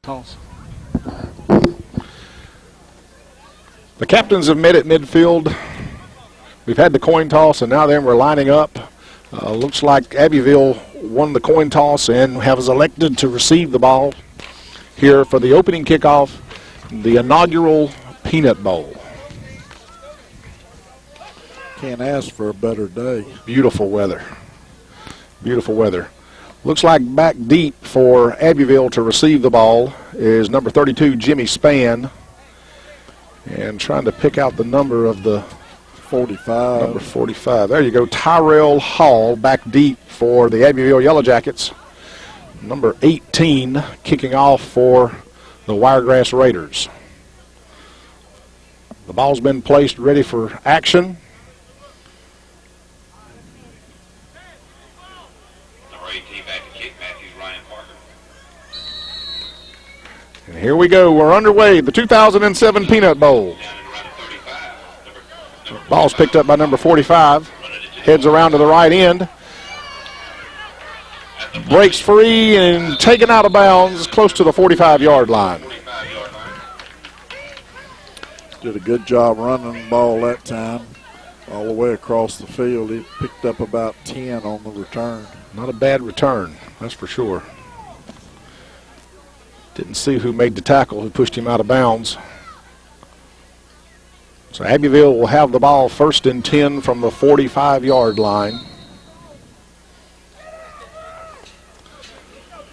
Toss. The captains have met at midfield. We've had the coin toss, and now we're lining up. Looks like Abbeville won the coin toss and has elected to receive the ball here for the opening kickoff, the inaugural Peanut Bowl. Can't ask for a better day. Beautiful weather. Beautiful weather. Looks like back deep for Abbeville to receive the ball is number 32, Jimmy Spann. And trying to pick out the number of the 45. Number 45. There you go. Tyrell Hall back deep for the Abbeville Yellow Jackets. Number 18 kicking off for the Wiregrass Raiders. The ball's been placed ready for action. Number 18 back to kick, Matthews Ryan Parker. And here we go. We're underway. The 2007 Peanut Bowl. Ball's picked up by number 45. Heads around to the right end. Breaks free and taken out of bounds close to the 45-yard line. Did a good job running the ball that time. All the way across the field. He picked up about 10 on the return. Not a bad return, that's for sure. Didn't see who made the tackle, who pushed him out of bounds. So Abbeville will have the ball 1st and 10 from the 45-yard line.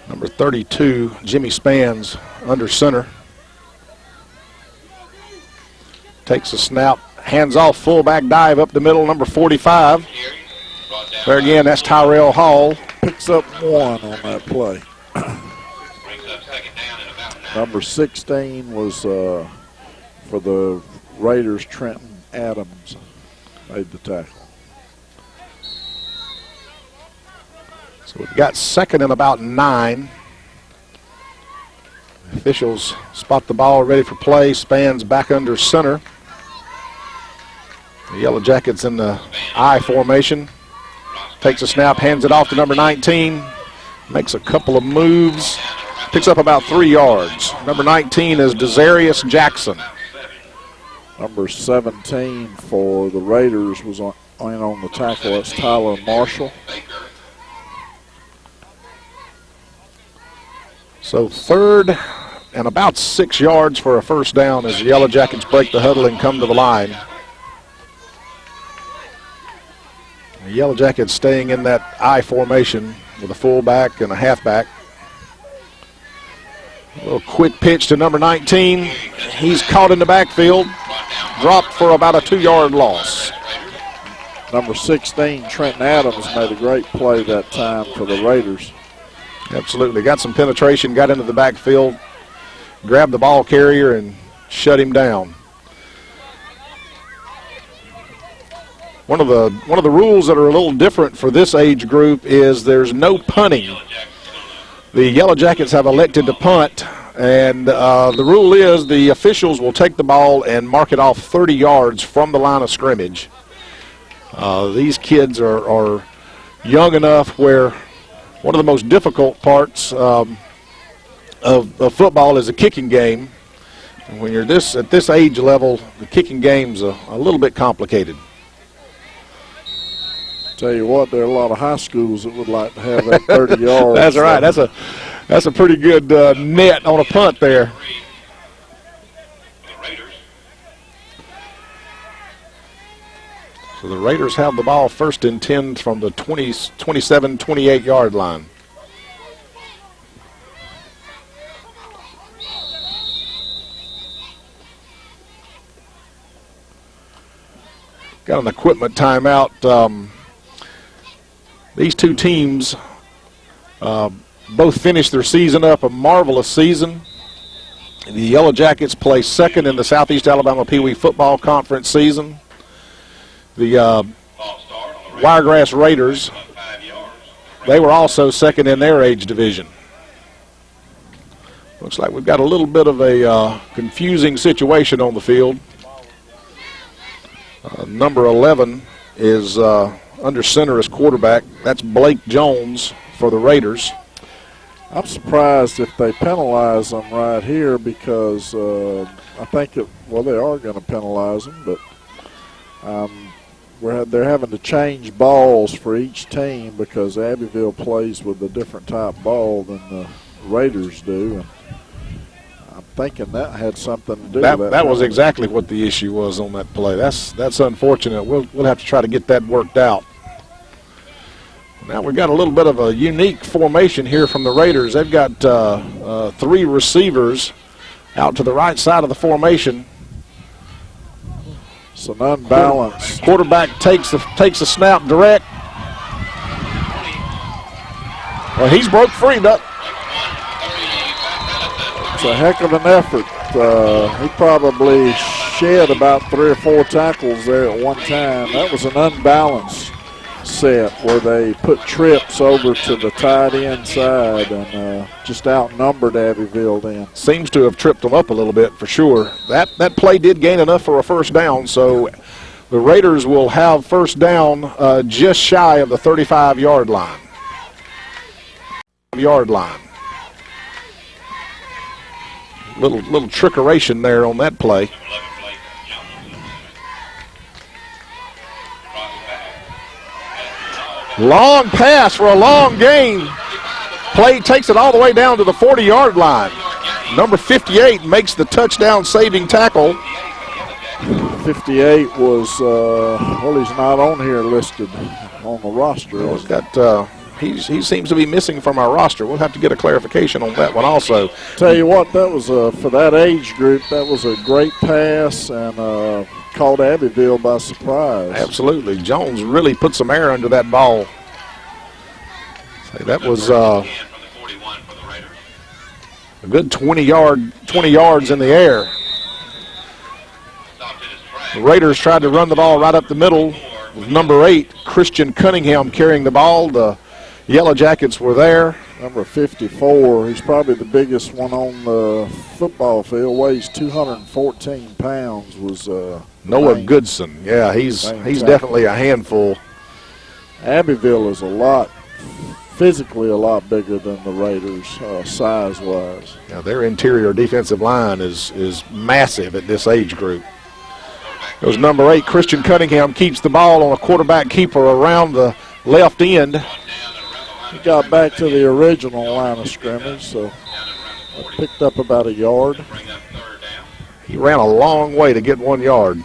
Number 32, Jimmy Spann's under center. Takes a snap, hands off, fullback dive up the middle, number 45. There again, that's Tyrell Hall. Picks up 1 on that play. Number 16 was for the Raiders, Trenton Adams made the tackle. So we've got 2nd and about 9. Officials spot the ball ready for play. Spans back under center. The Yellow Jackets in the I formation. Takes a snap, hands it off to number 19. Makes a couple of moves. Picks up about 3 yards. Number 19 is Desarius Jackson. Number 17 for the Raiders was on the tackle. That's Tyler Marshall. So 3rd and about 6 yards for a first down as the Yellow Jackets break the huddle and come to the line. The Yellow Jackets staying in that I formation with a fullback and a halfback. A little quick pitch to number 19. He's caught in the backfield. Dropped for about a 2-yard loss. Number 16, Trenton Adams, made a great play that time for the Raiders. Absolutely. Got some penetration, got into the backfield, grabbed the ball carrier, and shut him down. One of the rules that are a little different for this age group is there's no punting. The Yellow Jackets have elected to punt, and the rule is the officials will take the ball and mark it off 30 yards from the line of scrimmage. These kids are young enough where one of the most difficult parts of football is the kicking game. And when you're at this age level, the kicking game's a little bit complicated. Tell you what, there are a lot of high schools that would like to have that 30 yards. That's right. That's a pretty good net on a punt there. So the Raiders have the ball 1st and 10 from the 27, 28-yard line. Got an equipment timeout. These two teams both finished their season up, a marvelous season. The Yellow Jackets placed 2nd in the Southeast Alabama Pee Wee Football Conference season. The Wiregrass Raiders, they were also 2nd in their age division. Looks like we've got a little bit of a confusing situation on the field. Number 11 is under center as quarterback. That's Blake Jones for the Raiders. I'm surprised if they penalize them right here because I think they are going to penalize them, but they're having to change balls for each team because Abbeville plays with a different type ball than the Raiders do. And I'm thinking that had something to do with that. That was exactly what the issue was on that play. That's unfortunate. We'll have to try to get that worked out. Now we've got a little bit of a unique formation here from the Raiders. They've got 3 receivers out to the right side of the formation. It's an unbalanced. Quarterback takes the snap direct. Well, he's broke free. It's a heck of an effort. He probably shed about 3 or 4 tackles there at one time. That was an unbalanced set where they put trips over to the tight end side and just outnumbered Abbeville then. Seems to have tripped them up a little bit for sure. That play did gain enough for a first down, so the Raiders will have first down just shy of the 35-yard line. Little trickeration there on that play. Long pass for a long gain. Play takes it all the way down to the 40-yard line. Number 58 makes the touchdown-saving tackle. 58 was, he's not on here listed on the roster. He seems to be missing from our roster. We'll have to get a clarification on that one also. Tell you what, that was for that age group, that was a great pass and caught Abbeville by surprise. Absolutely. Jones really put some air under that ball. That was a good 20 yards in the air. The Raiders tried to run the ball right up the middle with number 8, Christian Cunningham, carrying the ball. The Yellow Jackets were there. Number 54, he's probably the biggest one on the football field, weighs 214 pounds, was Noah Goodson. Yeah, he's definitely a handful. Abbeville is physically a lot bigger than the Raiders, size-wise. Now their interior defensive line is massive at this age group. Goes number 8, Christian Cunningham, keeps the ball on a quarterback keeper around the left end. He got back to the original line of scrimmage, so picked up about a yard. He ran a long way to get 1 yard.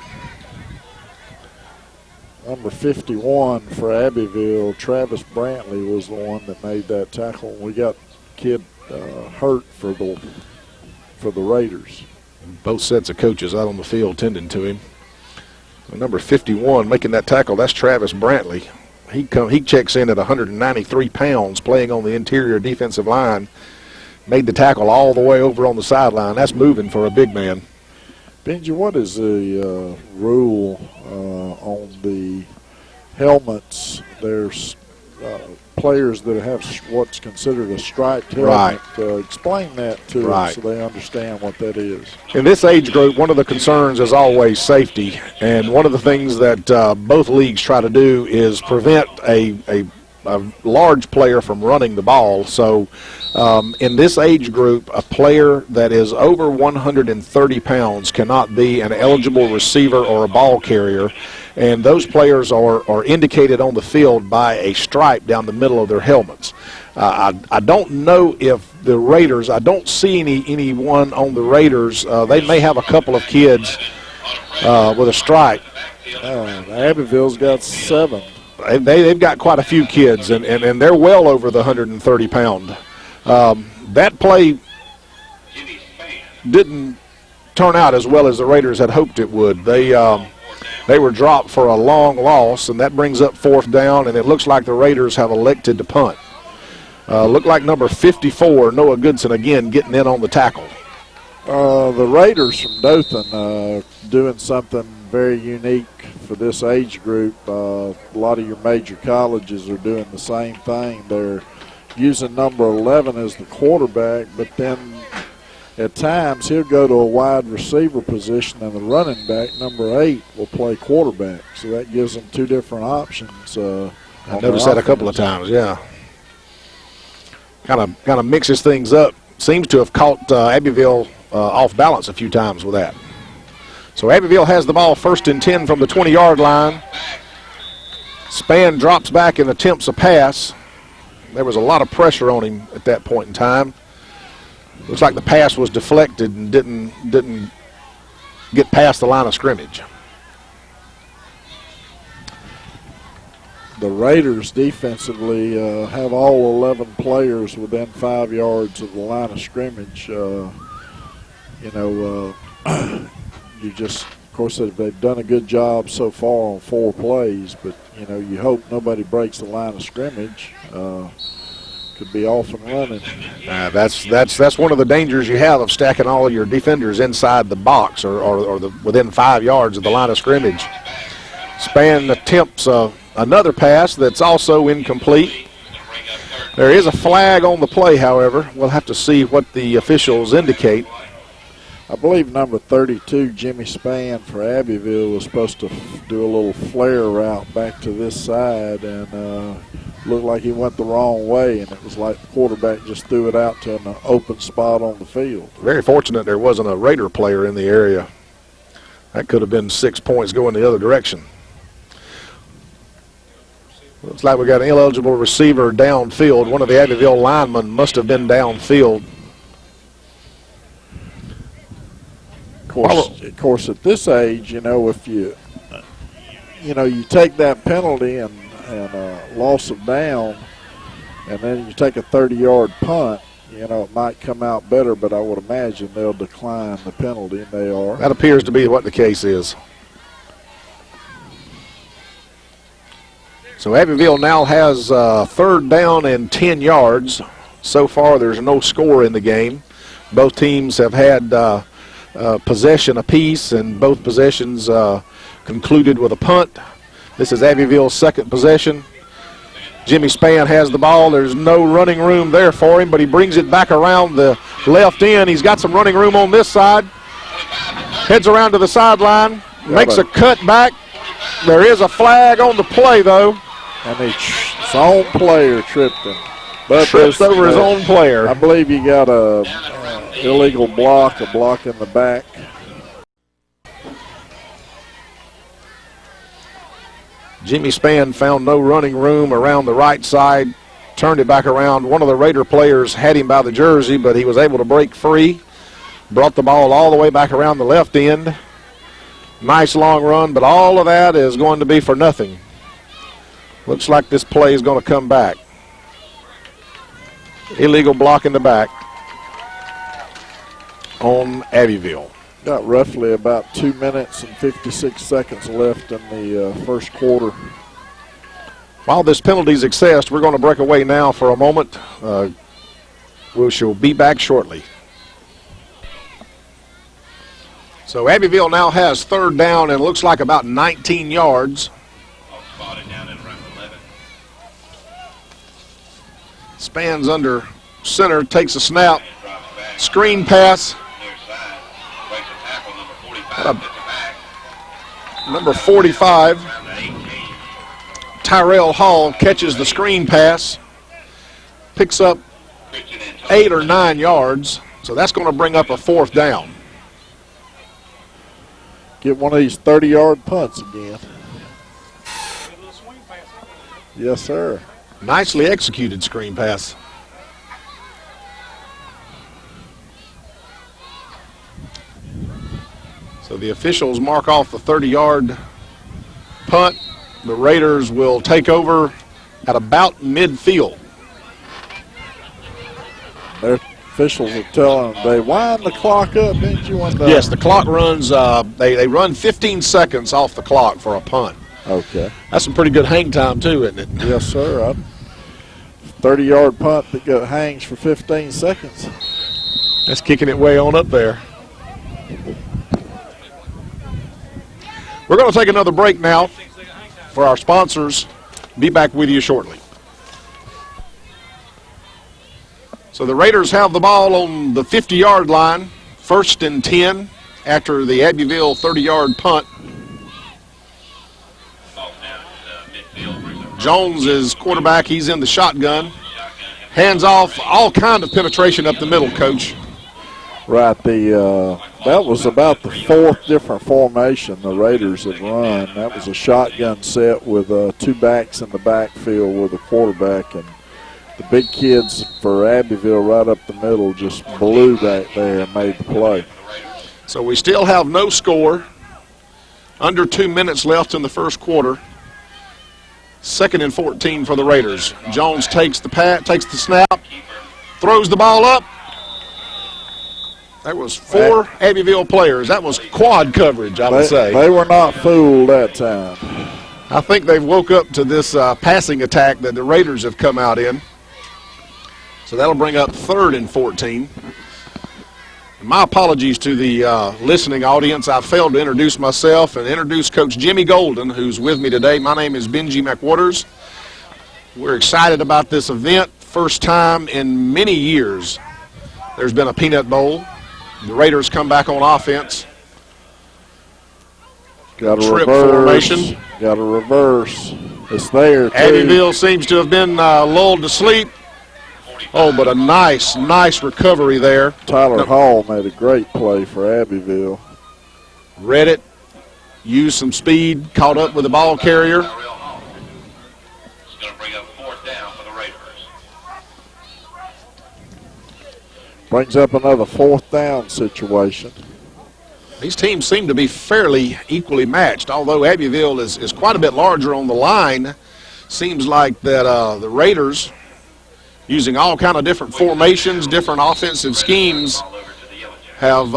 Number 51 for Abbeville, Travis Brantley, was the one that made that tackle. We got kid hurt for the Raiders. Both sets of coaches out on the field tending to him. Number 51 making that tackle, that's Travis Brantley. He checks in at 193 pounds, playing on the interior defensive line. Made the tackle all the way over on the sideline. That's moving for a big man. Benji, what is the rule on the helmets? There's players that have what's considered a striped helmet. Right. Explain that to them so they understand what that is. In this age group, one of the concerns is always safety. And one of the things that both leagues try to do is prevent a large player from running the ball. So in this age group, a player that is over 130 pounds cannot be an eligible receiver or a ball carrier. And those players are indicated on the field by a stripe down the middle of their helmets. I don't know if the Raiders, I don't see anyone on the Raiders. They may have a couple of kids with a stripe. Abbeville's got 7. They've got quite a few kids, and they're well over the 130-pound. That play didn't turn out as well as the Raiders had hoped it would. They were dropped for a long loss, and that brings up 4th down, and it looks like the Raiders have elected to punt. Looked like number 54, Noah Goodson, again getting in on the tackle. The Raiders from Dothan doing something very unique for this age group. A lot of your major colleges are doing the same thing. They're using number 11 as the quarterback, but then at times he'll go to a wide receiver position, and the running back, number 8, will play quarterback. So that gives them 2 different options. I noticed that a couple of times, yeah. kind of mixes things up. Seems to have caught Abbeville off balance a few times with that. So Abbeville has the ball 1st and 10 from the 20-yard line. Spann drops back and attempts a pass. There was a lot of pressure on him at that point in time. Looks like the pass was deflected and didn't get past the line of scrimmage. The Raiders defensively have all 11 players within 5 yards of the line of scrimmage. You just, of course, they've done a good job so far on 4 plays, but, you hope nobody breaks the line of scrimmage. Could be off and running. That's one of the dangers you have of stacking all of your defenders inside the box or within 5 yards of the line of scrimmage. Spann attempts another pass that's also incomplete. There is a flag on the play, however. We'll have to see what the officials indicate. I believe number 32, Jimmy Spann for Abbeville, was supposed to do a little flare route back to this side, and looked like he went the wrong way, and it was like the quarterback just threw it out to an open spot on the field. Very fortunate there wasn't a Raider player in the area. That could have been 6 points going the other direction. Looks like we got an ineligible receiver downfield. One of the Abbeville linemen must have been downfield. Of course, at this age, if you take that penalty and loss of down, and then you take a 30-yard punt, it might come out better, but I would imagine they'll decline the penalty, and they are. That appears to be what the case is. So Abbeville now has 3rd down and 10 yards. So far, there's no score in the game. Both teams have had possession apiece, and both possessions concluded with a punt. This is Abbeville's 2nd possession. Jimmy Spann has the ball. There's no running room there for him, but he brings it back around the left end. He's got some running room on this side. Heads around to the sideline, makes a cut back. There is a flag on the play, though. And his own player tripped him. But tripped over his own player. I believe you got a illegal block, a block in the back. Jimmy Spann found no running room around the right side, turned it back around. One of the Raider players had him by the jersey, but he was able to break free. Brought the ball all the way back around the left end. Nice long run, but all of that is going to be for nothing. Looks like this play is going to come back. Illegal block in the back on Abbeville. Got roughly about 2 minutes and 56 seconds left in the first quarter. While this penalty is assessed, we're going to break away now for a moment. We shall be back shortly. So Abbeville now has 3rd down and looks like about 19 yards. Spann's under center, takes a snap, screen pass. Number 45, Tyrell Hall, catches the screen pass, picks up 8 or 9 yards, so that's going to bring up a 4th down. Get one of these 30-yard punts again. Yes, sir. Nicely executed screen pass. So the officials mark off the 30-yard punt. The Raiders will take over at about midfield. Their officials are telling them they wind the clock up, didn't you? Yes, the clock runs, they run 15 seconds off the clock for a punt. Okay. That's some pretty good hang time, too, isn't it? Yes, sir. 30-yard punt that hangs for 15 seconds. That's kicking it way on up there. We're going to take another break now for our sponsors. Be back with you shortly. So the Raiders have the ball on the 50-yard line, 1st and 10 after the Abbeville 30-yard punt. Jones is quarterback. He's in the shotgun. Hands off, all kind of penetration up the middle, Coach. Right, that was about the fourth different formation the Raiders have run. That was a shotgun set with 2 backs in the backfield with a quarterback, and the big kids for Abbeville right up the middle just blew back there and made the play. So we still have no score. Under 2 minutes left in the first quarter. 2nd and 14 for the Raiders. Jones takes the snap, throws the ball up. That was 4 Abbeville players. That was quad coverage, I would say. They were not fooled that time. I think they've woke up to this passing attack that the Raiders have come out in. So that'll bring up 3rd and 14. My apologies to the listening audience. I failed to introduce myself and introduce Coach Jimmy Golden, who's with me today. My name is Benji McWaters. We're excited about this event. First time in many years there's been a Peanut Bowl. The Raiders come back on offense. Got a Trip reverse. formation. Got a reverse. It's there, too. Abbeville seems to have been lulled to sleep. Oh, but a nice recovery there. Tyler Hall made a great play for Abbeville. Read it, used some speed, caught up with the ball carrier. It's going to bring up 4th down for the Raiders. Brings up another 4th down situation. These teams seem to be fairly equally matched, although Abbeville is quite a bit larger on the line. Seems like that the Raiders, using all kind of different formations, different offensive schemes, have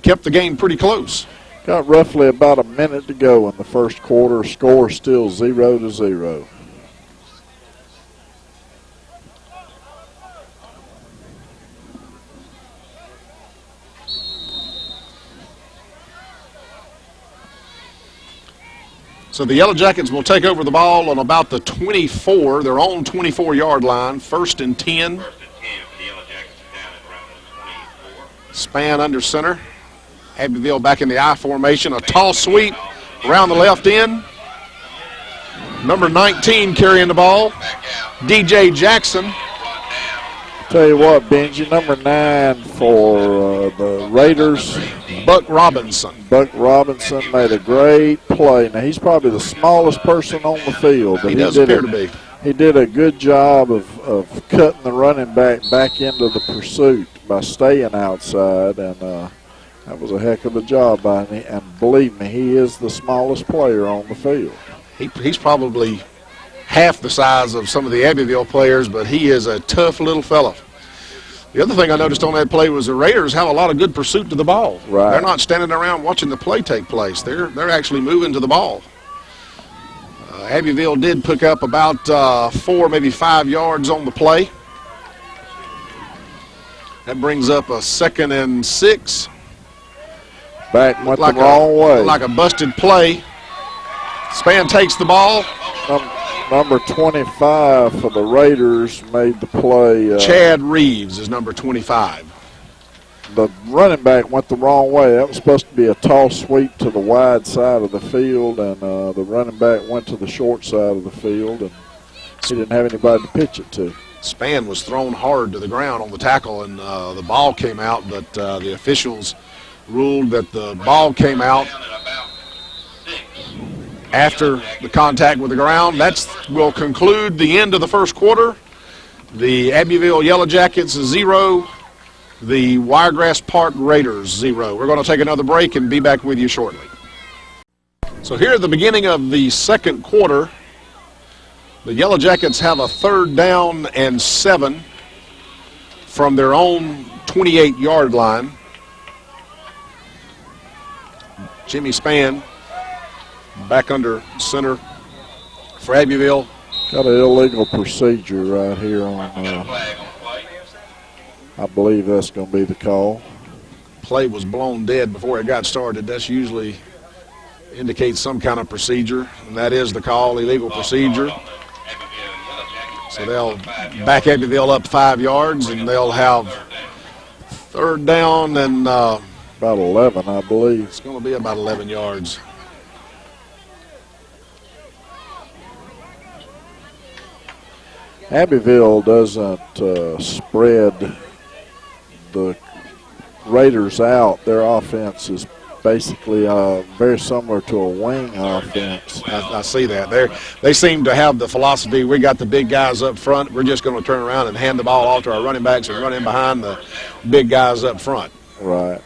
kept the game pretty close. Got roughly about a minute to go in the first quarter. Score still 0-0. So the Yellow Jackets will take over the ball on about the 24, their own 24-yard line, 1st and 10. 1st and 10 for the Yellow Jackets down at around the 24. Span under center. Abbeville back in the I formation. A tall sweep around the left end. Number 19 carrying the ball, DJ Jackson. Tell you what, Benji, number 9 for the Raiders, Buck Robinson. Buck Robinson made a great play. Now, he's probably the smallest person on the field. But He does appear to be. He did a good job of cutting the running back into the pursuit by staying outside, and that was a heck of a job by him. And believe me, he is the smallest player on the field. He's probably half the size of some of the Abbeville players, but he is a tough little fella. The other thing I noticed on that play was the Raiders have a lot of good pursuit to the ball. Right. They're not standing around watching the play take place. They're actually moving to the ball. Abbeville did pick up about 4, maybe 5 yards on the play. That brings up a 2nd and 6. Back went Like the wrong way. Like a busted play. Span takes the ball. Number 25 for the Raiders made the play. Chad Reeves is number 25. The running back went the wrong way. That was supposed to be a tall sweep to the wide side of the field, and the running back went to the short side of the field, and he didn't have anybody to pitch it to. Span was thrown hard to the ground on the tackle, and the ball came out, but the officials ruled that the ball came out after the contact with the ground. That will conclude the end of the first quarter. The Abbeville Yellow Jackets 0, the Wiregrass Park Raiders 0. We're going to take another break and be back with you shortly. So here at the beginning of the second quarter, the Yellow Jackets have a 3rd down and 7 from their own 28-yard line. Jimmy Span back under center for Abbeville. Got an illegal procedure right here on, I believe that's going to be the call. Play was blown dead before it got started. That's usually indicates some kind of procedure, and that is the call, illegal procedure. So they'll back Abbeville up 5 yards, and they'll have 3rd down and about 11, I believe. It's going to be about 11 yards. Abbeville doesn't spread the Raiders out. Their offense is basically very similar to a wing offense. I see that. They seem to have the philosophy, we got the big guys up front, we're just going to turn around and hand the ball off to our running backs and run in behind the big guys up front. Right.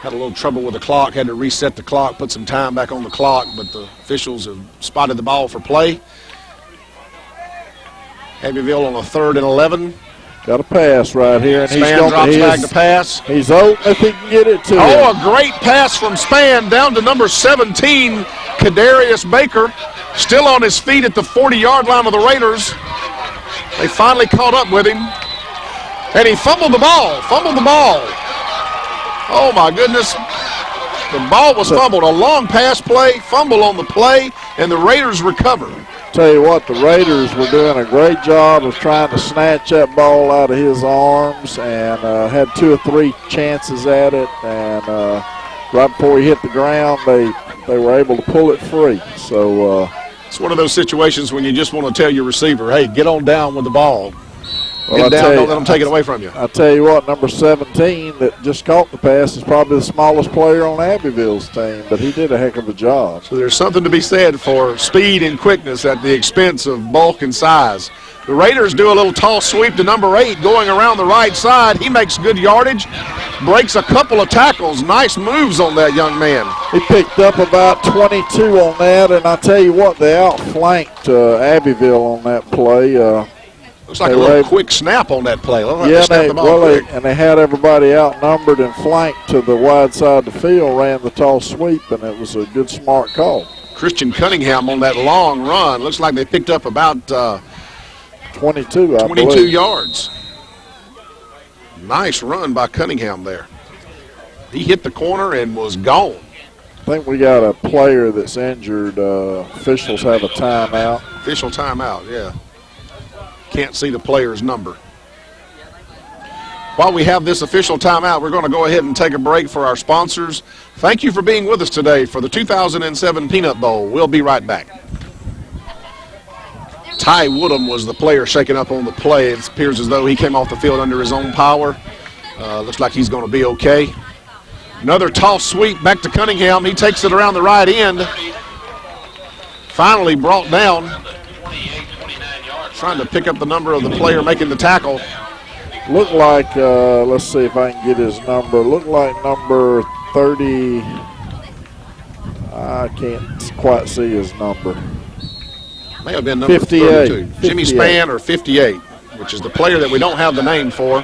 Had a little trouble with the clock, had to reset the clock, put some time back on the clock, but the officials have spotted the ball for play. Abbeville on a 3rd and 11. Got a pass right here, and Span drops back to pass. He's open if he can get it to him. Oh, a great pass from Span down to number 17, Kadarius Baker, still on his feet at the 40-yard line of the Raiders. They finally caught up with him, and he fumbled the ball. Oh, my goodness. The ball was fumbled. A long pass play, fumble on the play, and the Raiders recover. Tell you what, the Raiders were doing a great job of trying to snatch that ball out of his arms, and had 2 or 3 chances at it, and right before he hit the ground, they were able to pull it free. So it's one of those situations when you just want to tell your receiver, hey, get on down with the ball. Well, Get down, don't let them take it away from you. I tell you what, number 17 that just caught the pass is probably the smallest player on Abbeville's team, but he did a heck of a job. So there's something to be said for speed and quickness at the expense of bulk and size. The Raiders do a little toss sweep to number 8 going around the right side. He makes good yardage, breaks a couple of tackles. Nice moves on that young man. He picked up about 22 on that, and I tell you what, they outflanked Abbeville on that play. Looks like a little quick snap on that play. They had everybody outnumbered and flanked to the wide side of the field, ran the toss sweep, and it was a good, smart call. Christian Cunningham on that long run. Looks like they picked up about 22 yards. Nice run by Cunningham there. He hit the corner and was gone. I think we got a player that's injured. Officials have a timeout. Official timeout, yeah. Can't see the player's number. While we have this official timeout, we're going to go ahead and take a break for our sponsors. Thank you for being with us today for the 2007 Peanut Bowl. We'll be right back. Ty Woodham was the player shaking up on the play. It appears as though he came off the field under his own power. Looks like he's going to be okay. Another toss sweep back to Cunningham. He takes it around the right end. Finally brought down. Trying to pick up the number of the player making the tackle. Looked like, let's see if I can get his number. Looked like number 30. I can't quite see his number. May have been number 58. 32. Jimmy Spann or 58, which is the player that we don't have the name for.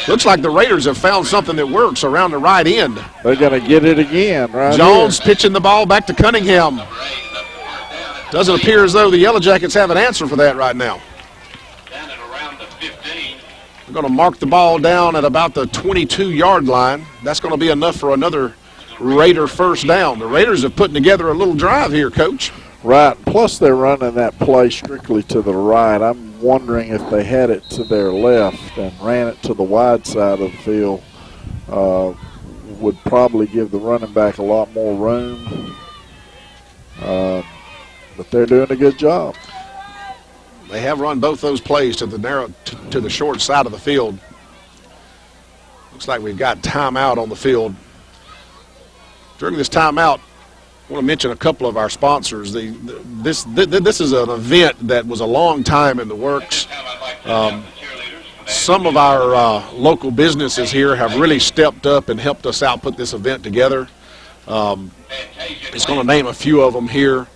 Looks like the Raiders have found something that works around the right end. They're going to get it again, right? Jones pitching the ball back to Cunningham. Doesn't appear as though the Yellow Jackets have an answer for that right now. Down at around the 15. We're going to mark the ball down at about the 22-yard line. That's going to be enough for another Raider first down. The Raiders have put together a little drive here, Coach. Right. Plus, they're running that play strictly to the right. I'm wondering if they had it to their left and ran it to the wide side of the field, would probably give the running back a lot more room. But they're doing a good job. They have run both those plays to the to the short side of the field. Looks like we've got timeout on the field. During this timeout, I want to mention a couple of our sponsors. This is an event that was a long time in the works. Some of our local businesses here have really stepped up and helped us out put this event together. It's going to name a few of them here.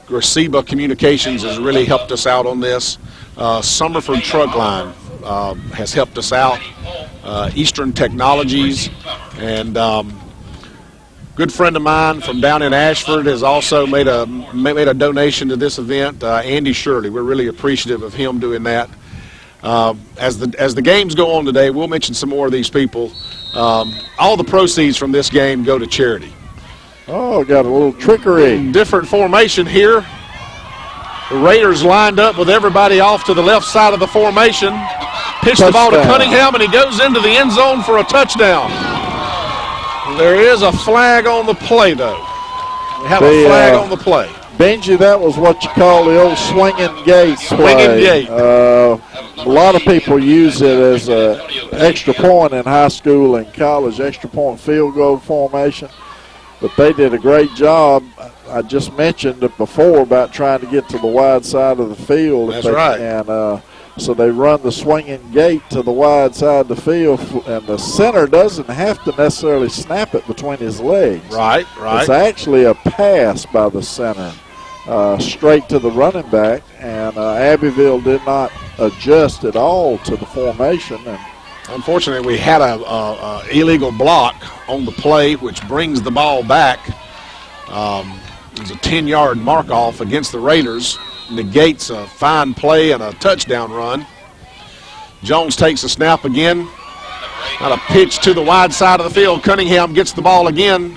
Graceba Communications has really helped us out on this. Summerford Truck Line has helped us out. Eastern Technologies, and good friend of mine from down in Ashford has also made a donation to this event. Andy Shirley, we're really appreciative of him doing that. As the games go on today, we'll mention some more of these people. All the proceeds from this game go to charity. Oh, got a little trickery. Different formation here. The Raiders lined up with everybody off to the left side of the formation. Pitched the ball to Cunningham, and he goes into the end zone for a touchdown. There is a flag on the play, though. have a flag on the play. Benji, that was what you call the old swinging gate play. Swinging gate. A lot of people use it as an extra point in high school and college, extra point field goal formation. But they did a great job. I just mentioned it before about trying to get to the wide side of the field. That's right. And so they run the swinging gate to the wide side of the field, and the center doesn't have to necessarily snap it between his legs. Right. It's actually a pass by the center straight to the running back, and Abbeville did not adjust at all to the formation. And unfortunately, we had a illegal block on the play, which brings the ball back. It was a 10-yard mark-off against the Raiders. Negates a fine play and a touchdown run. Jones takes a snap again. Not a pitch to the wide side of the field. Cunningham gets the ball again.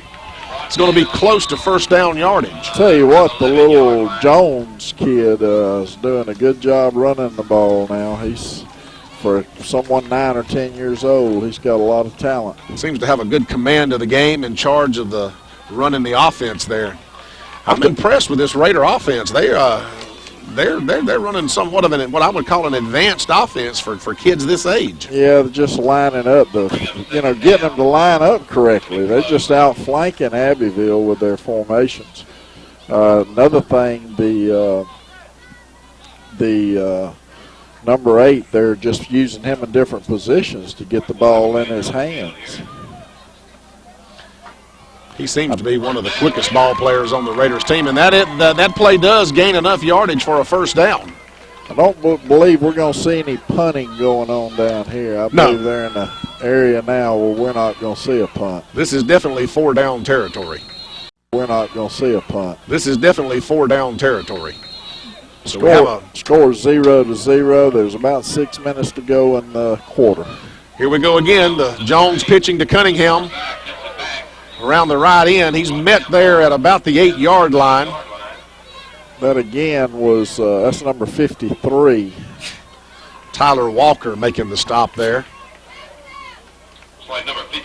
It's going to be close to first down yardage. Tell you what, the little Jones kid is doing a good job running the ball now. He's, for someone 9 or 10 years old, he's got a lot of talent. Seems to have a good command of the game, in charge of the running the offense there. I'm impressed with this Raider offense. They're running somewhat of what I would call an advanced offense for kids this age. Yeah, they're just lining up, getting them to line up correctly. They're just outflanking Abbeville with their formations. Another thing, the number 8, they're just using him in different positions to get the ball in his hands. He seems to be one of the quickest ball players on the Raiders team, and that play does gain enough yardage for a first down. I don't believe we're going to see any punting going on down here. I believe they're in the area now where we're not going to see a punt. This is definitely 4-down territory. We're not going to see a punt. This is definitely 4-down territory. So we have a score 0-0. There's about 6 minutes to go in the quarter. Here we go again. The Jones pitching to Cunningham. Around the right end. He's met there at about the 8-yard line. That again was, that's number 53. Tyler Walker making the stop there.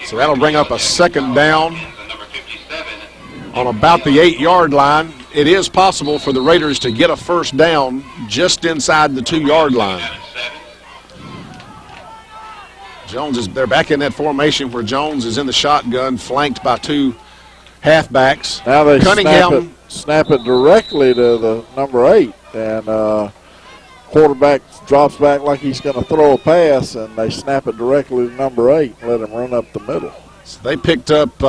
So that'll bring up a second down on about the 8-yard line. It is possible for the Raiders to get a first down just inside the 2-yard line. They're back in that formation where Jones is in the shotgun, flanked by 2 halfbacks. Now they snap it directly to the number 8, and quarterback drops back like he's going to throw a pass, and they snap it directly to number 8 and let him run up the middle. So they picked up 2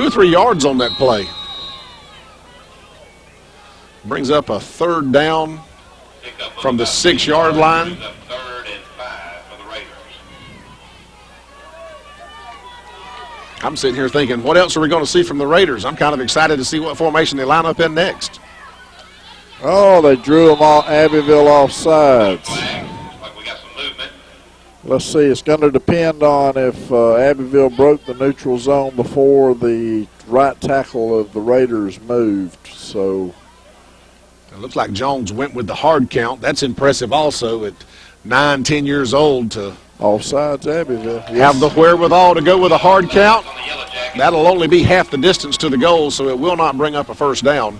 or 3 yards on that play. Brings up a third down from the 6-yard line. I'm sitting here thinking, what else are we going to see from the Raiders? I'm kind of excited to see what formation they line up in next. Oh, they drew them all, Abbeville off sides. Let's see, it's going to depend on if Abbeville broke the neutral zone before the right tackle of the Raiders moved. So it looks like Jones went with the hard count. That's impressive also at 9, 10 years old to offsides Abbeville. Have the wherewithal to go with a hard count. That'll only be half the distance to the goal, so it will not bring up a first down.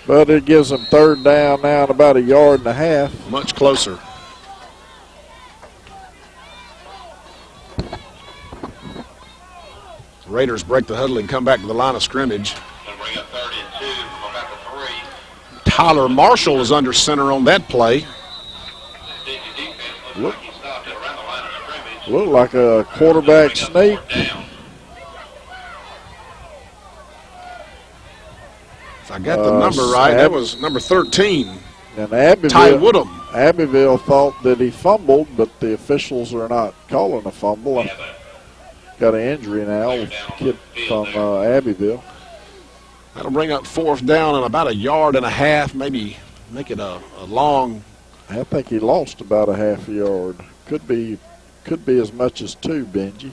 But it gives them third down now at about 1.5 yards. Much closer. The Raiders break the huddle and come back to the line of scrimmage. Tyler Marshall is under center on that play. Looked like a quarterback sneak. If I got the number right, that was number 13. And Abbeville, Ty Woodham. Abbeville thought that he fumbled, but the officials are not calling a fumble. Got an injury now with the kid from Abbeville. That'll bring up fourth down and about 1.5 yards, maybe make it a long. I think he lost about 1/2 yard. Could be as much as 2, Benji.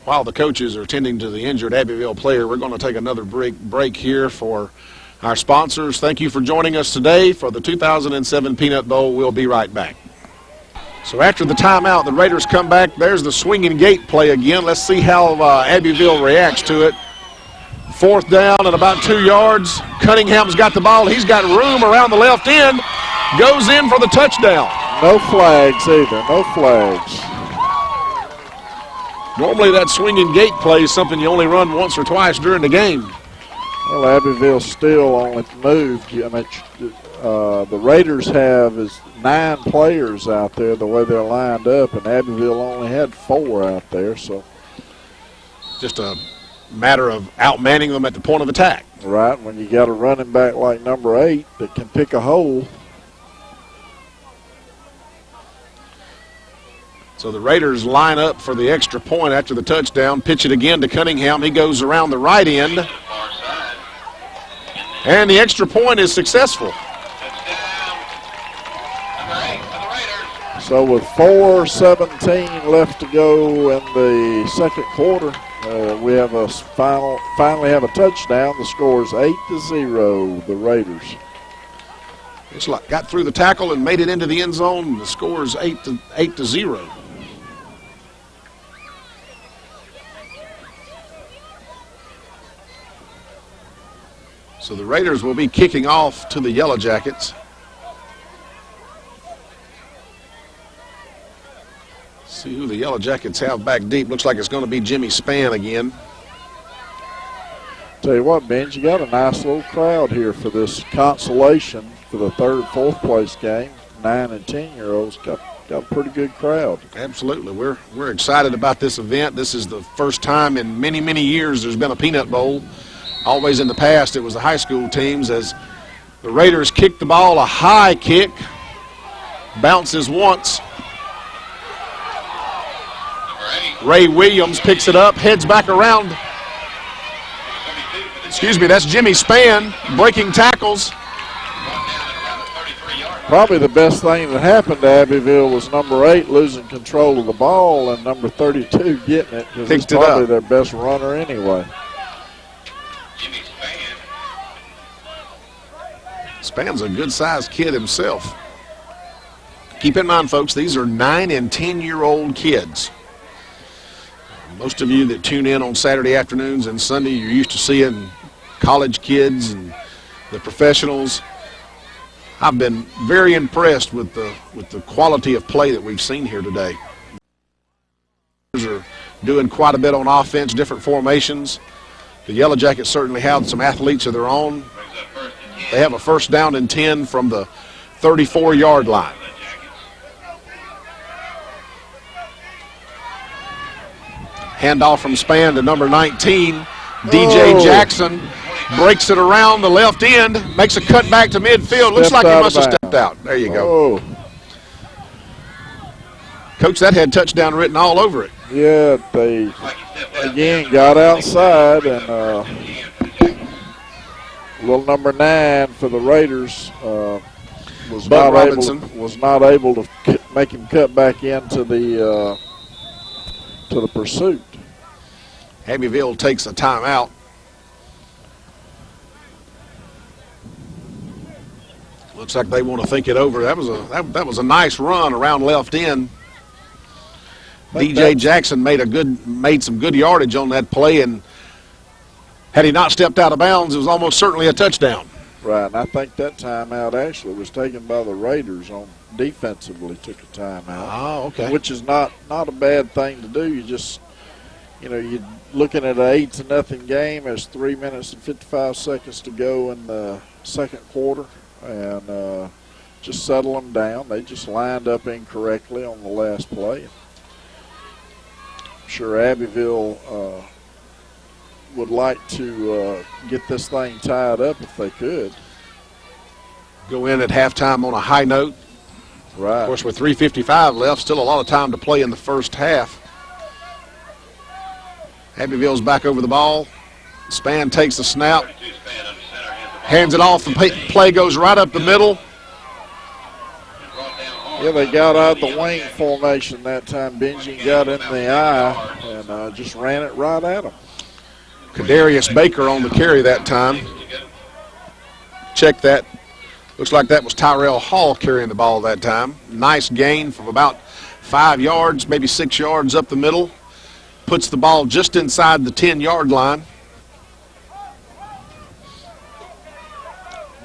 While the coaches are tending to the injured Abbeville player, we're going to take another break here for our sponsors. Thank you for joining us today for the 2007 Peanut Bowl. We'll be right back. So after the timeout, the Raiders come back. There's the swinging gate play again. Let's see how Abbeville reacts to it. 4th down and about 2 yards. Cunningham's got the ball. He's got room around the left end. Goes in for the touchdown. No flags either. No flags. Normally that swinging gate play is something you only run once or twice during the game. Well, Abbeville still on its move. I mean, the Raiders have is 9 players out there the way they're lined up, and Abbeville only had 4 out there. So just a matter of outmanning them at the point of attack. Right, when you got a running back like number 8 that can pick a hole. So the Raiders line up for the extra point after the touchdown. Pitch it again to Cunningham. He goes around the right end. And the extra point is successful. So with 4:17 left to go in the second quarter, we have finally have a touchdown. The score is 8-0, the Raiders. It's like got through the tackle and made it into the end zone. The score is 8-0. So the Raiders will be kicking off to the Yellow Jackets. See who the Yellow Jackets have back deep. Looks like it's going to be Jimmy Spann again. Tell you what, Ben, you got a nice little crowd here for this consolation for the 3rd, 4th place game. 9 and 10-year-olds got a pretty good crowd. Absolutely. We're excited about this event. This is the first time in many, many years there's been a Peanut Bowl. Always in the past it was the high school teams. As the Raiders kick the ball, a high kick, bounces once. Ray Williams picks it up, heads back around. Excuse me, that's Jimmy Spann breaking tackles. Probably the best thing that happened to Abbeville was number 8 losing control of the ball and number 32 getting it, because he's probably their best runner anyway. Spann's a good-sized kid himself. Keep in mind, folks, these are 9 and 10-year-old kids. Most of you that tune in on Saturday afternoons and Sunday, you're used to seeing college kids and the professionals. I've been very impressed with the quality of play that we've seen here today. Are doing quite a bit on offense, different formations. The Yellow Jackets certainly have some athletes of their own. They have a 1st down and 10 from the 34-yard line. Handoff from Spann to number 19. DJ Jackson breaks it around the left end, makes a cut back to midfield. Looks like he must have stepped out. There you go. Coach, that had touchdown written all over it. Yeah, they again got outside, and little number 9 for the Raiders was not able to make him cut back into the pursuit. Abbeville takes a timeout. Looks like they want to think it over. That was a nice run around left end. DJ Jackson made some good yardage on that play, and had he not stepped out of bounds, it was almost certainly a touchdown. Right, and I think that timeout actually was taken by the Raiders on defensively took a timeout. Oh, okay. Which is not a bad thing to do. You just, you're looking at an 8-0 game. There's 3 minutes and 55 seconds to go in the second quarter, and just settle them down. They just lined up incorrectly on the last play. I'm sure Abbeville would like to get this thing tied up if they could. Go in at halftime on a high note. Right. Of course, with 3:55 left, still a lot of time to play in the first half. Abbeville's back over the ball. Spann takes the snap, hands it off. The play goes right up the middle. Yeah, they got out the wing formation that time. Benji got in the eye and just ran it right at him. Kadarius Baker on the carry that time. Check that. Looks like that was Tyrell Hall carrying the ball that time. Nice gain from about 5 yards, maybe 6 yards up the middle. Puts the ball just inside the 10-yard line.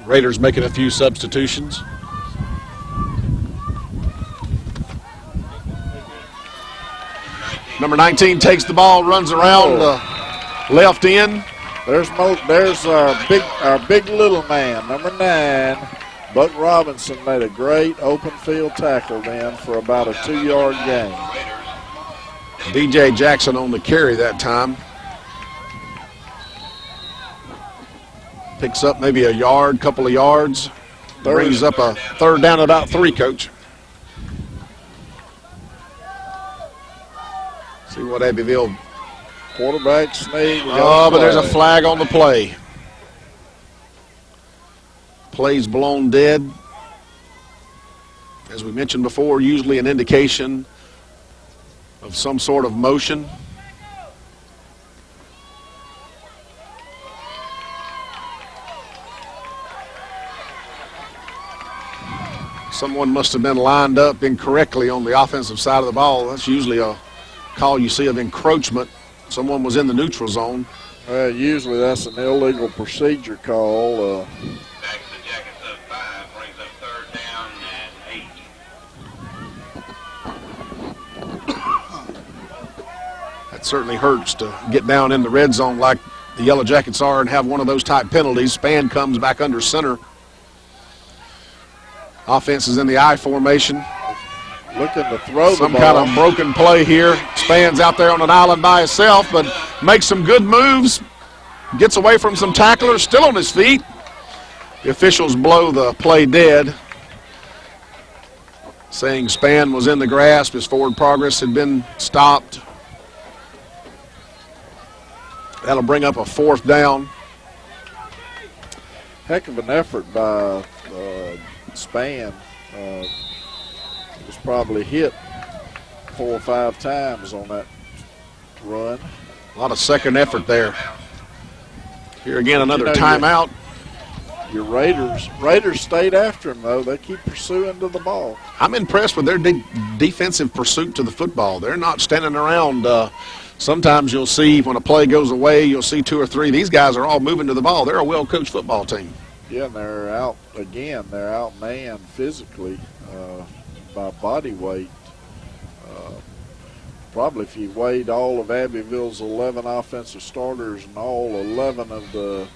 Raiders making a few substitutions. Number 19 takes the ball, runs around the left end. There's our big little man, number 9. Buck Robinson made a great open field tackle then for about a 2-yard gain. DJ Jackson on the carry that time. Picks up maybe a yard, couple of yards. Brings up a 3rd down, about 3, Coach. See what Abbeville. Quarterback sneak. Oh, but there's a flag on the play. Play's blown dead. As we mentioned before, usually an indication of some sort of motion. Someone must have been lined up incorrectly on the offensive side of the ball. That's usually a call you see of encroachment. Someone was in the neutral zone. Usually that's an illegal procedure call. Back to the Jackets up 5, brings up 3rd down and 8. That certainly hurts to get down in the red zone like the Yellow Jackets are and have one of those type penalties. Span comes back under center. Offense is in the I formation. Looking to throw the Some ball. kind of broken play here. Span's out there on an island by himself, but makes some good moves. Gets away from some tacklers, still on his feet. The officials blow the play dead, saying Span was in the grasp. His forward progress had been stopped. That'll bring up a 4th down. Heck of an effort by Span. Was probably hit 4 or 5 times on that run. A lot of second effort there. Here again, another You know, timeout. Your Raiders stayed after him, though. They keep pursuing to the ball. I'm impressed with their defensive pursuit to the football. They're not standing around. Sometimes you'll see when a play goes away, you'll see 2 or 3. These guys are all moving to the ball. They're a well-coached football team. Yeah, and they're out again. They're outmanned physically by body weight. Probably if you weighed all of Abbeville's 11 offensive starters and all 11 of the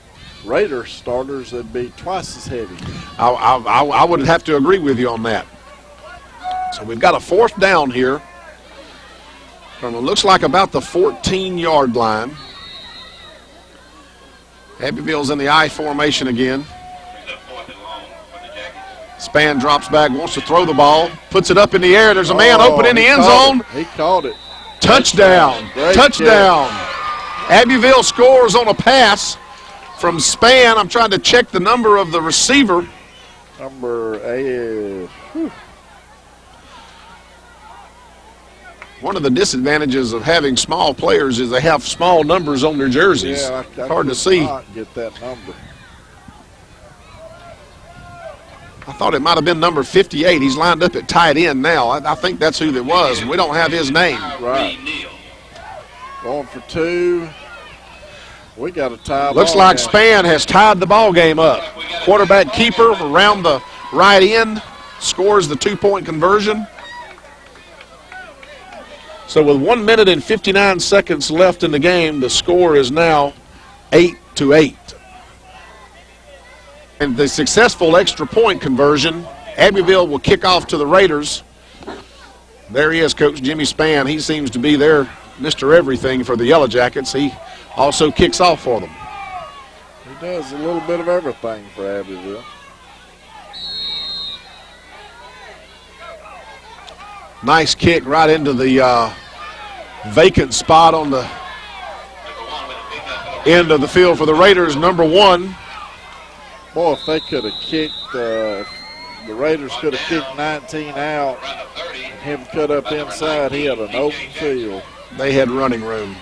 Raider starters, they'd be twice as heavy. I would have to agree with you on that. So we've got a 4th down here from it looks like about the 14-yard line. Abbeville's in the I formation again. Span drops back, wants to throw the ball, puts it up in the air. There's a man open in the end zone. He caught it. Touchdown. Touchdown. Abbeville scores on a pass from Span. I'm trying to check the number of the receiver. Number 8. One of the disadvantages of having small players is they have small numbers on their jerseys. Yeah, I hard to could see. not get that number. I thought it might have been number 58. He's lined up at tight end now. I think that's who that was. We don't have his name. Right. Going for 2. We got a tie. Looks like Span has tied the ball game up. Quarterback keeper around the right end scores the 2-point conversion. So with 1 minute and 59 seconds left in the game, the score is now 8-8. And the successful extra point conversion, Abbeville will kick off to the Raiders. There he is, Coach Jimmy Span. He seems to be their Mr. Everything for the Yellow Jackets. He also kicks off for them. He does a little bit of everything for Abbeville. Nice kick right into the vacant spot on the end of the field for the Raiders, number 1. Boy, if they could have kicked, the Raiders could have kicked 19 out and him cut up inside, he had an open field. They had running room.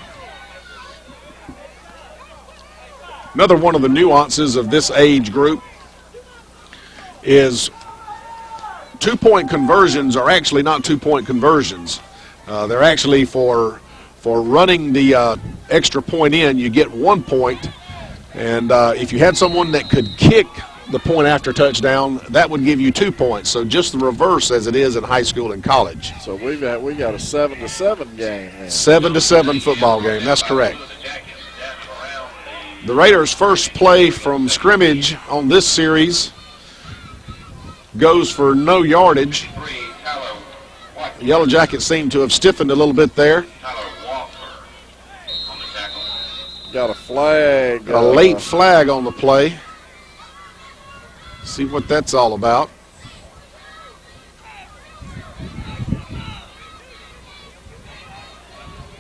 Another one of the nuances of this age group is 2 2-point conversions are actually not 2-point conversions. They're actually for running the extra point in, you get 1 point. And if you had someone that could kick the point after touchdown, that would give you 2 points. So just the reverse as it is in high school and college. So we got a 7-7 game then. 7-7 football game. That's correct. The Raiders' first play from scrimmage on this series goes for no yardage. The Yellow Jackets seem to have stiffened a little bit there. Got a flag. A late flag on the play. See what that's all about.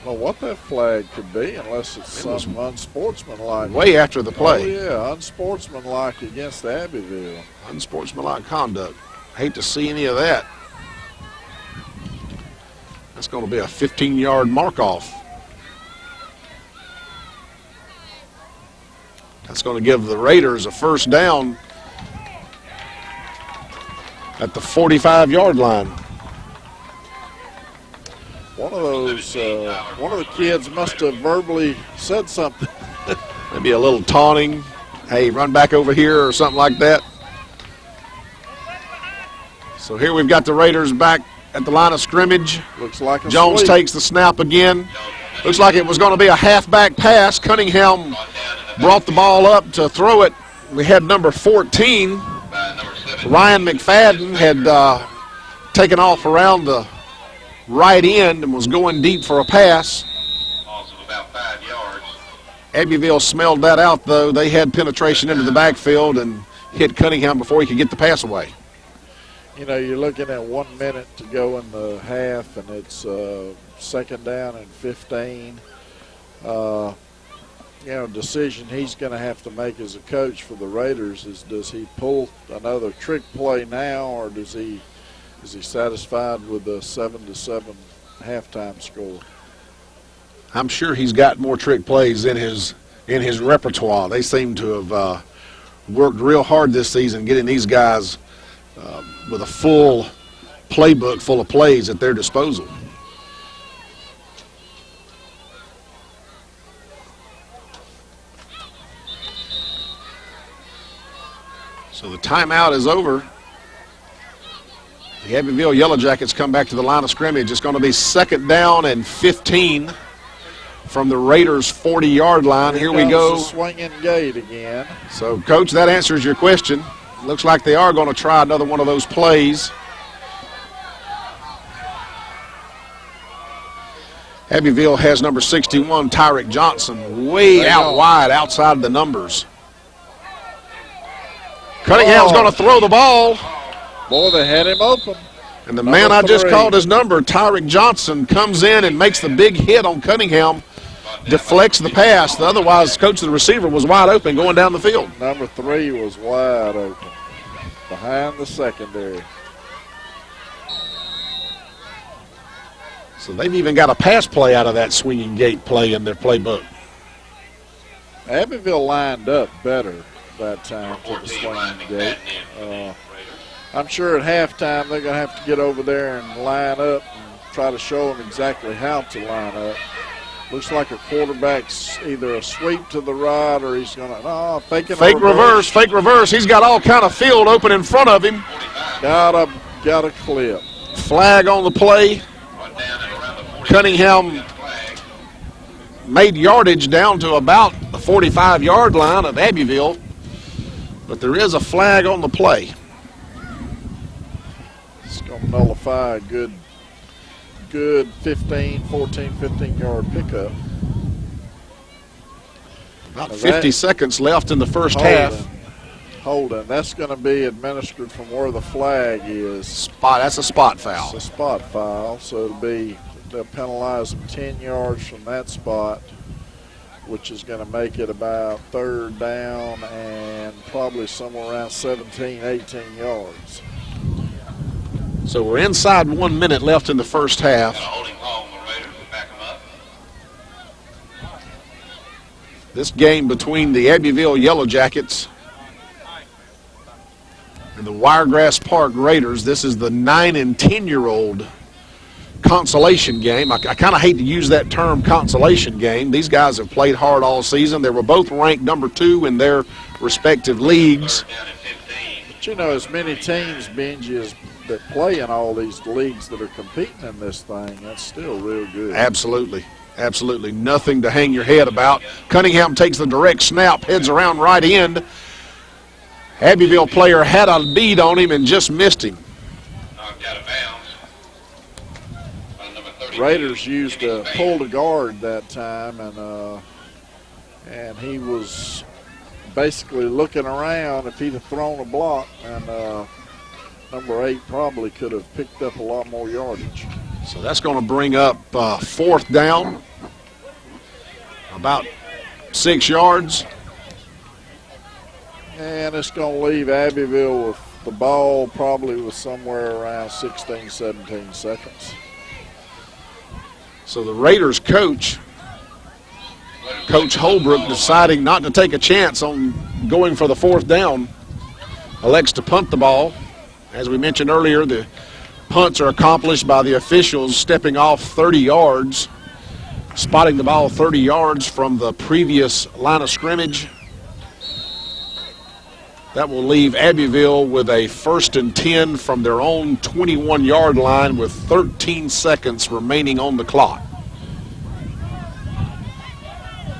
Well, what that flag could be, unless it's some unsportsmanlike. Way after the play. Oh, yeah, unsportsmanlike against Abbeville. Unsportsmanlike conduct. Hate to see any of that. That's going to be a 15-yard mark-off. That's going to give the Raiders a first down at the 45-yard line. One of the kids must have verbally said something. Maybe a little taunting. Hey, run back over here or something like that. So here we've got the Raiders back at the line of scrimmage. Looks like a Jones sweep. takes the snap again. Looks like it was going to be a halfback pass. Cunningham brought the ball up to throw it. We had number 14. Ryan McFadden had taken off around the right end and was going deep for a pass. Also about 5 yards. Abbeville smelled that out, though. They had penetration into the backfield and hit Cunningham before he could get the pass away. You know, you're looking at 1 minute to go in the half, and it's second down and 15. Decision he's going to have to make as a coach for the Raiders is, does he pull another trick play now, or is he satisfied with the 7-7 halftime score? I'm sure he's got more trick plays in his repertoire. They seem to have worked real hard this season getting these guys with a full playbook full of plays at their disposal. So the timeout is over. The Abbeville Yellow Jackets come back to the line of scrimmage. It's going to be second down and 15 from the Raiders' 40-yard line. Here we go. The swinging gate again. So, Coach, that answers your question. Looks like they are going to try another one of those plays. Abbeville has number 61, Tyrick Johnson, way out wide outside of the numbers. Cunningham's going to throw the ball. Boy, they had him open. And the man I just called his number, Tyrick Johnson, comes in and makes the big hit on Cunningham, deflects the pass. Otherwise, coach, the receiver was wide open going down the field. Number 3 was wide open behind the secondary. So they've even got a pass play out of that swinging gate play in their playbook. Abbeville lined up better that time to the swinging gate. I'm sure at halftime they're going to have to get over there and line up and try to show them exactly how to line up. Looks like a quarterback's either a sweep to the right or he's going to fake reverse. He's got all kind of field open in front of him. Got a clip. Flag on the play. Cunningham made yardage down to about the 45-yard line of Abbeville, but there is a flag on the play. It's going to nullify a good 15-yard pickup. About 50 seconds left in the first half. Holding. That's going to be administered from where the flag is. That's a spot foul. It's a spot foul, so they'll penalize them 10 yards from that spot, which is going to make it about third down and probably somewhere around 17, 18 yards. So we're inside 1 minute left in the first half. This game between the Abbeville Yellow Jackets and the Wiregrass Park Raiders. This is the 9 and 10-year-old consolation game. I kind of hate to use that term, consolation game. These guys have played hard all season. They were both ranked number 2 in their respective leagues. But you know, as many teams, Benji, that play in all these leagues that are competing in this thing, that's still real good. Absolutely. Absolutely. Nothing to hang your head about. Cunningham takes the direct snap, heads around right end. Abbeville player had a bead on him and just missed him. Raiders used a pull to guard that time, and he was basically looking around. If he'd have thrown a block, and number 8 probably could have picked up a lot more yardage. So that's going to bring up 4th down, about 6 yards. And it's going to leave Abbeville with the ball probably with somewhere around 16, 17 seconds. So the Raiders coach, Coach Holbrook, deciding not to take a chance on going for the 4th down, elects to punt the ball. As we mentioned earlier, the punts are accomplished by the officials stepping off 30 yards, spotting the ball 30 yards from the previous line of scrimmage. That will leave Abbeville with a 1st and 10 from their own 21-yard line with 13 seconds remaining on the clock.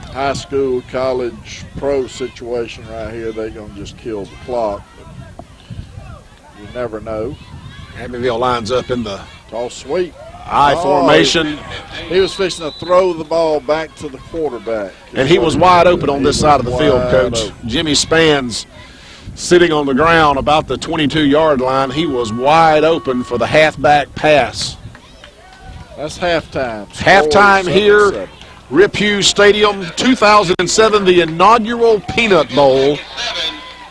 High school, college, pro situation right here, they're going to just kill the clock. But you never know. Abbeville lines up in the sweep. I formation. He was fixing to throw the ball back to the quarterback. And he was wide open on this side of the field, Coach. Open. Jimmy Spans sitting on the ground about the 22-yard line. He was wide open for the halfback pass. That's halftime. Halftime here, Rip Hughes Stadium, 2007, the inaugural Peanut Bowl,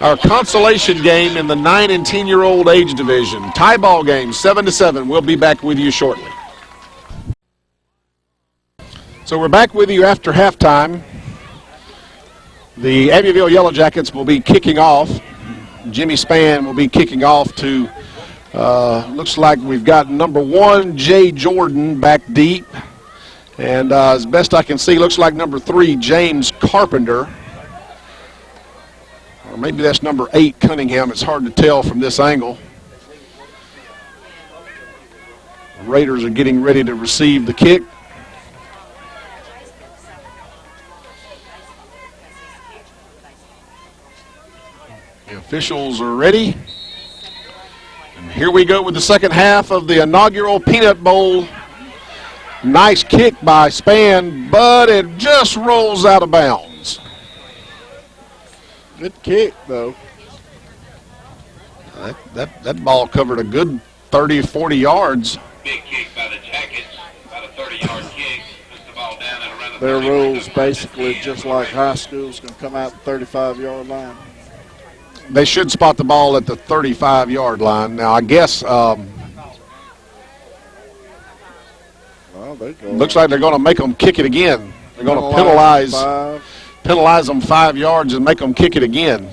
our consolation game in the 9 and 10-year-old age division. Tie ball game, 7-7. We'll be back with you shortly. So we're back with you after halftime. The Abbeville Yellow Jackets will be kicking off. Jimmy Spann will be kicking off to, looks like we've got number 1, Jay Jordan, back deep. And as best I can see, looks like number 3, James Carpenter. Or maybe that's number 8, Cunningham. It's hard to tell from this angle. The Raiders are getting ready to receive the kick. The officials are ready. And here we go with the second half of the inaugural Peanut Bowl. Nice kick by Spann, but it just rolls out of bounds. Good kick, though. That ball covered a good 30, 40 yards. Big kick by the Jackets, about a 30-yard kick. Puts the ball down at around the Their 30. rules basically just like high school's going to come out the 35-yard line. They should spot the ball at the 35-yard line. Now, I guess looks like they're going to make them kick it again. They're going to penalize them 5 yards and make them kick it again.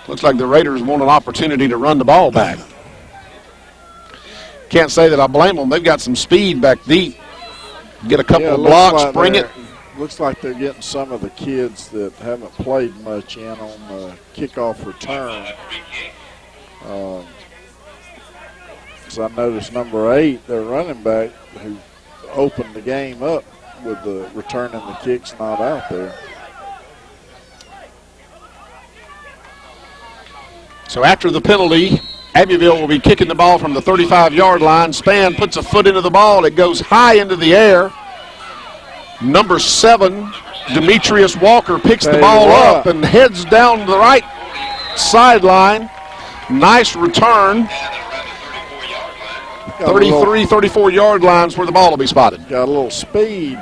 Looks like the Raiders want an opportunity to run the ball back. Can't say that I blame them. They've got some speed back deep. Get a couple of blocks, like bring it. Looks like they're getting some of the kids that haven't played much in on the kickoff return. Because I noticed number 8, their running back, who opened the game up with the returning the kicks, not out there. So after the penalty, Abbeville will be kicking the ball from the 35-yard line. Spann puts a foot into the ball. It goes high into the air. Number 7, Demetrius Walker, picks the ball up and heads down the right sideline. Nice return. 33, 34-yard lines where the ball will be spotted. Got a little speed.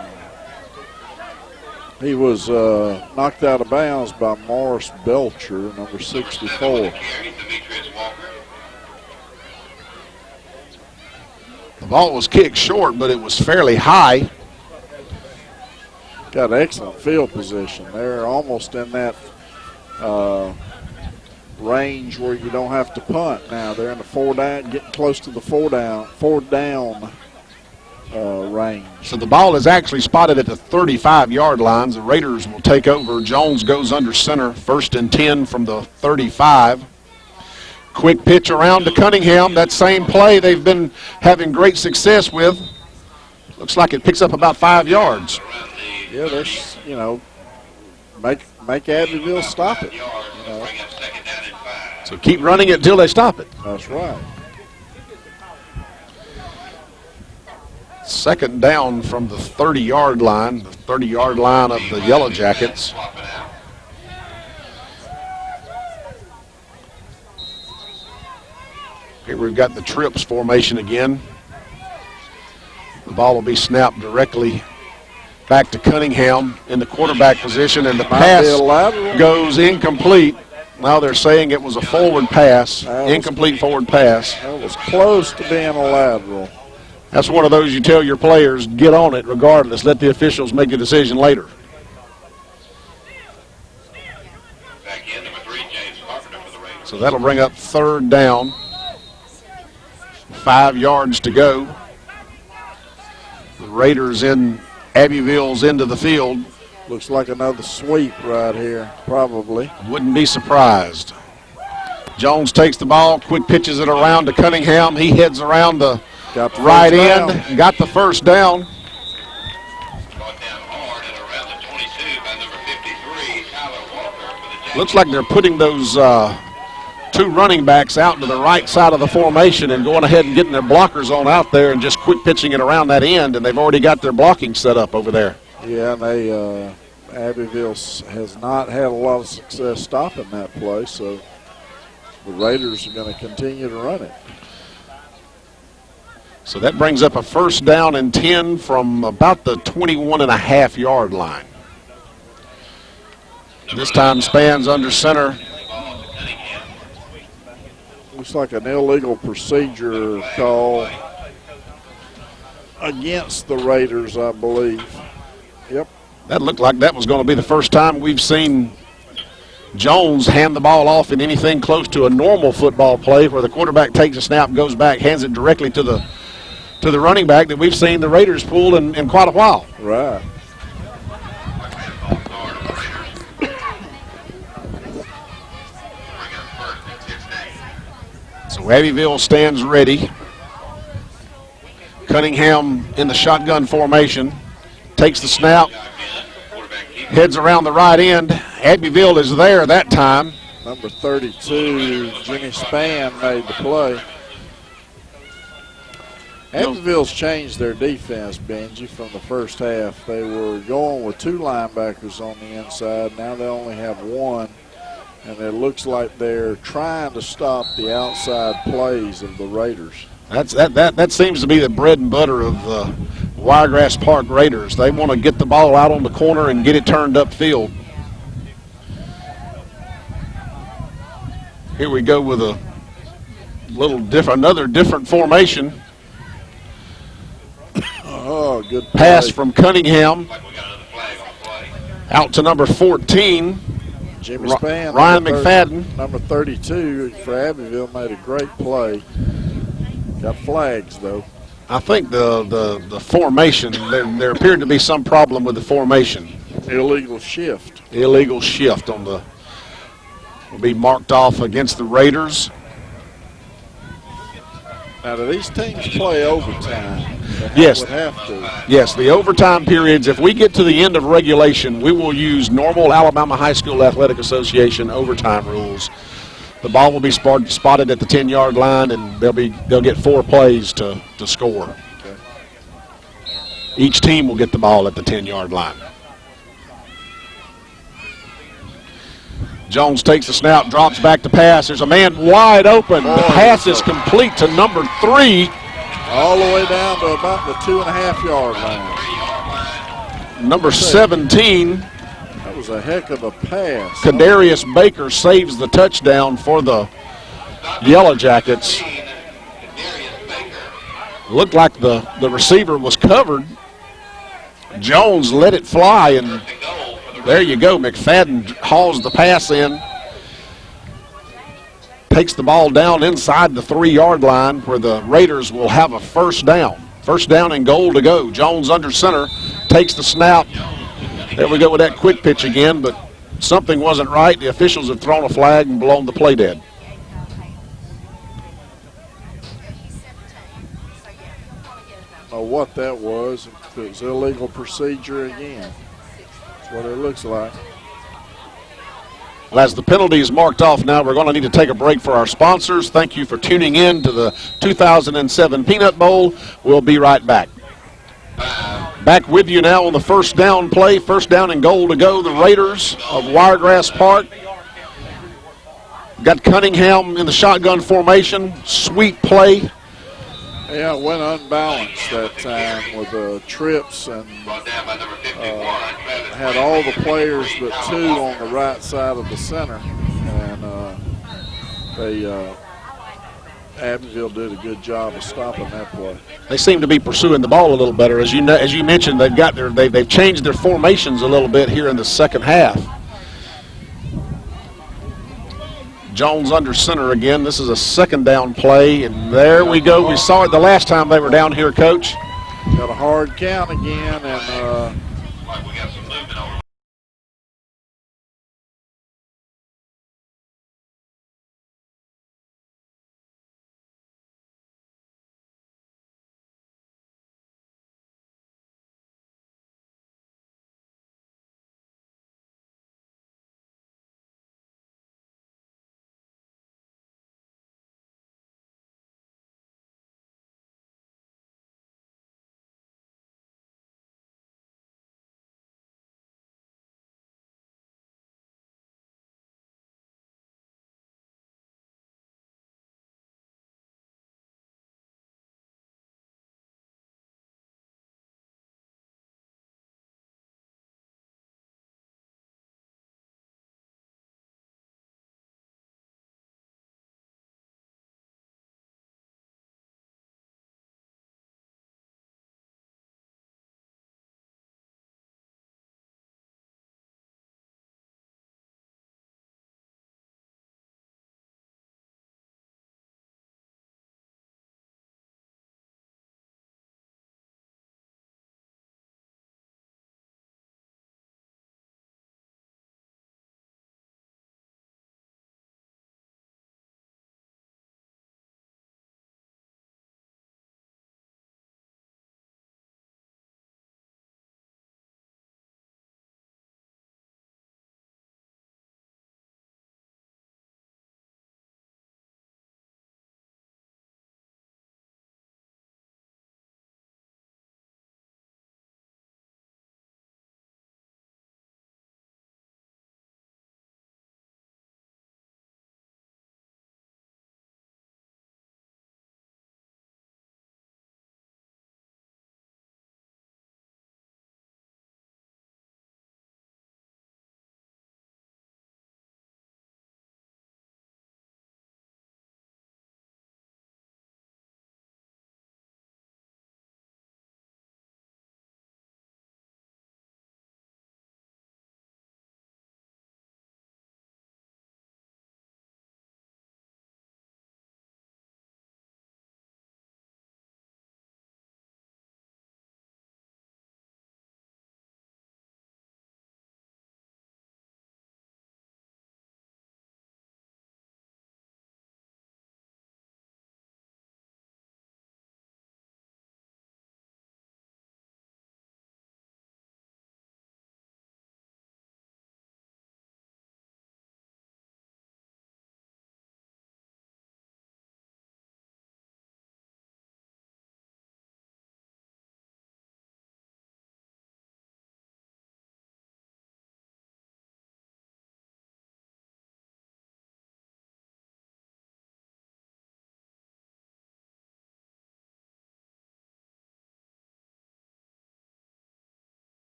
He was knocked out of bounds by Morris Belcher, number 64. The ball was kicked short, but it was fairly high. Got excellent field position. They're almost in that range where you don't have to punt now. They're in the 4 down, getting close to the 4 down range. So the ball is actually spotted at the 35-yard line. The Raiders will take over. Jones goes under center, 1st and 10 from the 35. Quick pitch around to Cunningham. That same play they've been having great success with. Looks like it picks up about 5 yards. Yeah, there's, make Abbeville stop it. So keep running it until they stop it. That's right. 2nd down from the 30-yard line, the 30-yard line of the Yellow Jackets. Here we've got the trips formation again. The ball will be snapped directly back to Cunningham in the quarterback position, and the pass goes incomplete. Now they're saying it was a forward pass, incomplete forward pass. That was close to being a lateral. That's one of those you tell your players, get on it regardless. Let the officials make the decision later. So that'll bring up 3rd down. 5 yards to go. The Raiders in Abbeville's into the field. Looks like another sweep right here, probably. Wouldn't be surprised. Jones takes the ball, quick pitches it around to Cunningham. He heads around the right end, got the 1st down. Looks like they're putting those 2 running backs out to the right side of the formation and going ahead and getting their blockers on out there and just quick pitching it around that end, and they've already got their blocking set up over there. Yeah, and Abbeville has not had a lot of success stopping that play, so the Raiders are going to continue to run it. So that brings up a 1st down and 10 from about the 21.5-yard line. This time Spans under center. Looks like an illegal procedure call against the Raiders, I believe. Yep. That looked like that was going to be the first time we've seen Jones hand the ball off in anything close to a normal football play where the quarterback takes a snap, goes back, hands it directly to the running back that we've seen the Raiders pull in quite a while. Right. So Abbeville stands ready. Cunningham in the shotgun formation. Takes the snap. Heads around the right end. Abbeville is there that time. Number 32, Jimmy Spann, made the play. Abbeville's changed their defense, Benji, from the first half. They were going with 2 linebackers on the inside. Now they only have 1. And it looks like they're trying to stop the outside plays of the Raiders. That seems to be the bread and butter of the Wiregrass Park Raiders. They want to get the ball out on the corner and get it turned upfield. Here we go with a little different, another different formation. Oh, good pass from Cunningham out to number 14. Jimmy Spann, Ryan McFadden. Number 32 for Abbeville made a great play. Got flags, though. I think the formation, there appeared to be some problem with the formation. Illegal shift. Illegal shift on the, will be marked off against the Raiders. Now, do these teams play overtime? Yes. Would have to. Yes, the overtime periods, if we get to the end of regulation, we will use normal Alabama High School Athletic Association overtime rules. The ball will be spotted at the 10-yard line, and they'll get 4 plays to score. Okay. Each team will get the ball at the 10-yard line. Jones takes the snap, drops back to pass. There's a man wide open. The pass is complete to number 3. All the way down to about the 2.5-yard line. Number 17. That was a heck of a pass. Kadarius Baker saves the touchdown for the Yellow Jackets. Looked like the receiver was covered. Jones let it fly, and there you go. McFadden hauls the pass in. takes the ball down inside the 3-yard line where the Raiders will have a first down. First down and goal to go. Jones under center, takes the snap. There we go with that quick pitch again, but something wasn't right. The officials have thrown a flag and blown the play dead. Know what that was. If it was illegal procedure again. That's what it looks like. Well, as the penalty is marked off now, we're going to need to take a break for our sponsors. Thank you for tuning in to the 2007 Peanut Bowl. We'll be right back. Back with you now on the first down play. First down and goal to go. The Raiders of Wiregrass Park. Got Cunningham in the shotgun formation. Sweet play. Yeah, it went unbalanced that time with the trips and had all the players but 2 on the right side of the center. And Abbeville did a good job of stopping that play. They seem to be pursuing the ball a little better. As you mentioned, they've changed their formations a little bit here in the second half. Jones under center again. This is a second down play, and there we go. We saw it the last time they were down here, Coach. Got a hard count again, and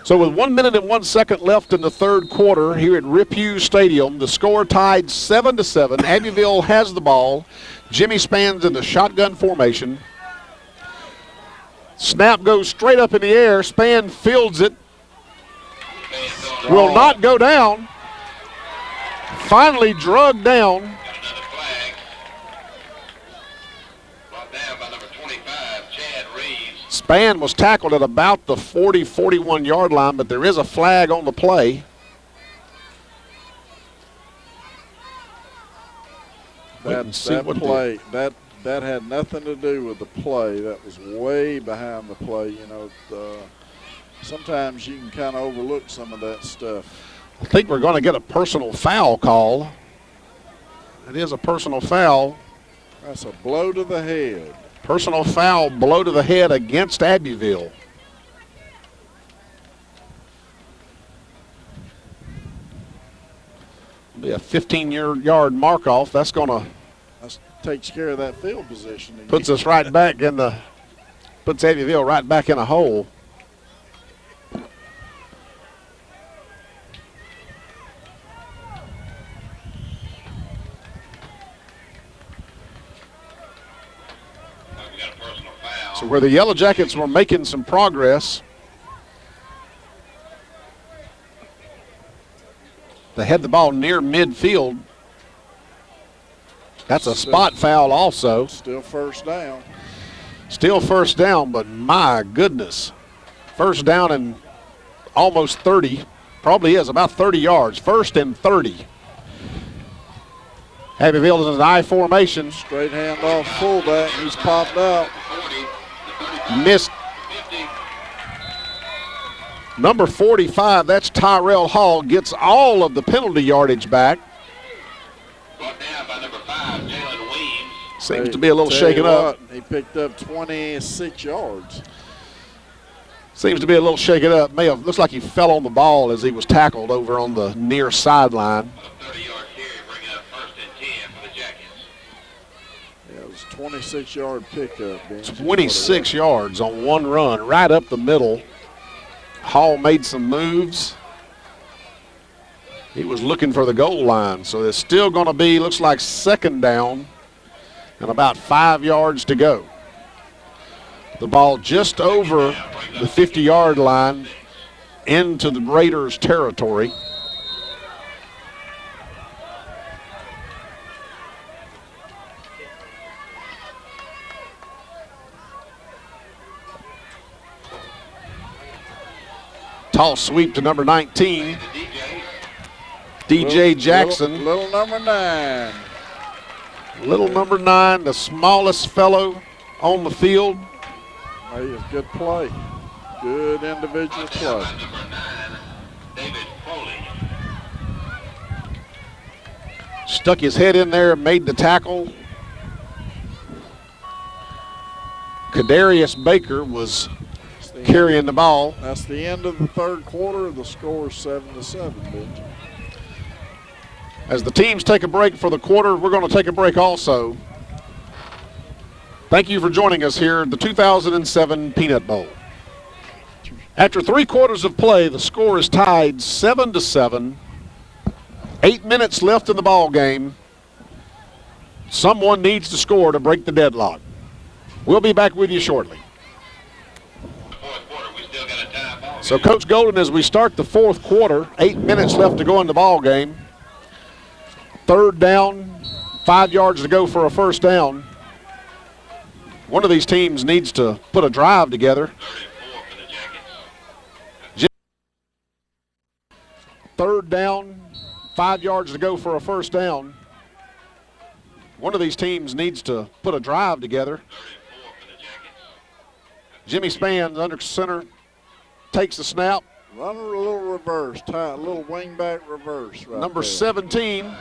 So with 1 minute and 1 second left in the third quarter here at Rip Hughes Stadium, the score tied 7-7. Abbeville has the ball. Jimmy Span's in the shotgun formation. Snap goes straight up in the air. Span fields it. Will not go down. Finally drugged down. Span was tackled at about the 40-41 yard line, but there is a flag on the play. That had nothing to do with the play. That was way behind the play. You know, sometimes you can kind of overlook some of that stuff. I think we're going to get a personal foul call. It is a personal foul. That's a blow to the head. Personal foul, blow to the head against Abbeville. Be a 15-yard mark off. That takes care of that field position. Puts us right back in the, puts Abbeville right back in a hole. So where the Yellow Jackets were making some progress, they had the ball near midfield. That's a spot foul also. Still first down. Still first down, but my goodness. First down and almost 30. Probably is about 30 yards. First and 30. Abbeville is in an I formation. Straight hand off fullback. He's popped out. Missed. Number 45, that's Tyrell Hall, gets all of the penalty yardage back. Brought down by number 5, Jalen Weems. Seems to be a little shaken up. He picked up 26 yards. Seems to be a little shaken up. Looks like he fell on the ball as he was tackled over on the near sideline. A 30-yard carry, bringing up first and 10 for the Jackets. Yeah, it was a 26-yard pickup. 26 yards on one run, right up the middle. Hall made some moves. He was looking for the goal line, so it's still going to be, looks like second down and about 5 yards to go. The ball just over the 50-yard line into the Raiders' territory. Toss sweep to number 19. DJ Jackson. Little number 9. Little number 9, the smallest fellow on the field. Hey, it's good play. Good individual play. Stuck his head in there, made the tackle. Kadarius Baker was carrying the ball. That's the end of the third quarter. The score is 7-7, Benji. As the teams take a break for the quarter, we're going to take a break also. Thank you for joining us here at the 2007 Peanut Bowl. After 3 quarters of play, the score is tied 7-7. 8 minutes left in the ball game. Someone needs to score to break the deadlock. We'll be back with you shortly. So Coach Golden, as we start the fourth quarter, 8 minutes left to go in the ball game. Third down, 5 yards to go for a first down. One of these teams needs to put a drive together. Third down, 5 yards to go for a first down. One of these teams needs to put a drive together. Jimmy Spann under center, takes the snap. Run a little reverse, a little wingback reverse. Right Number there. 17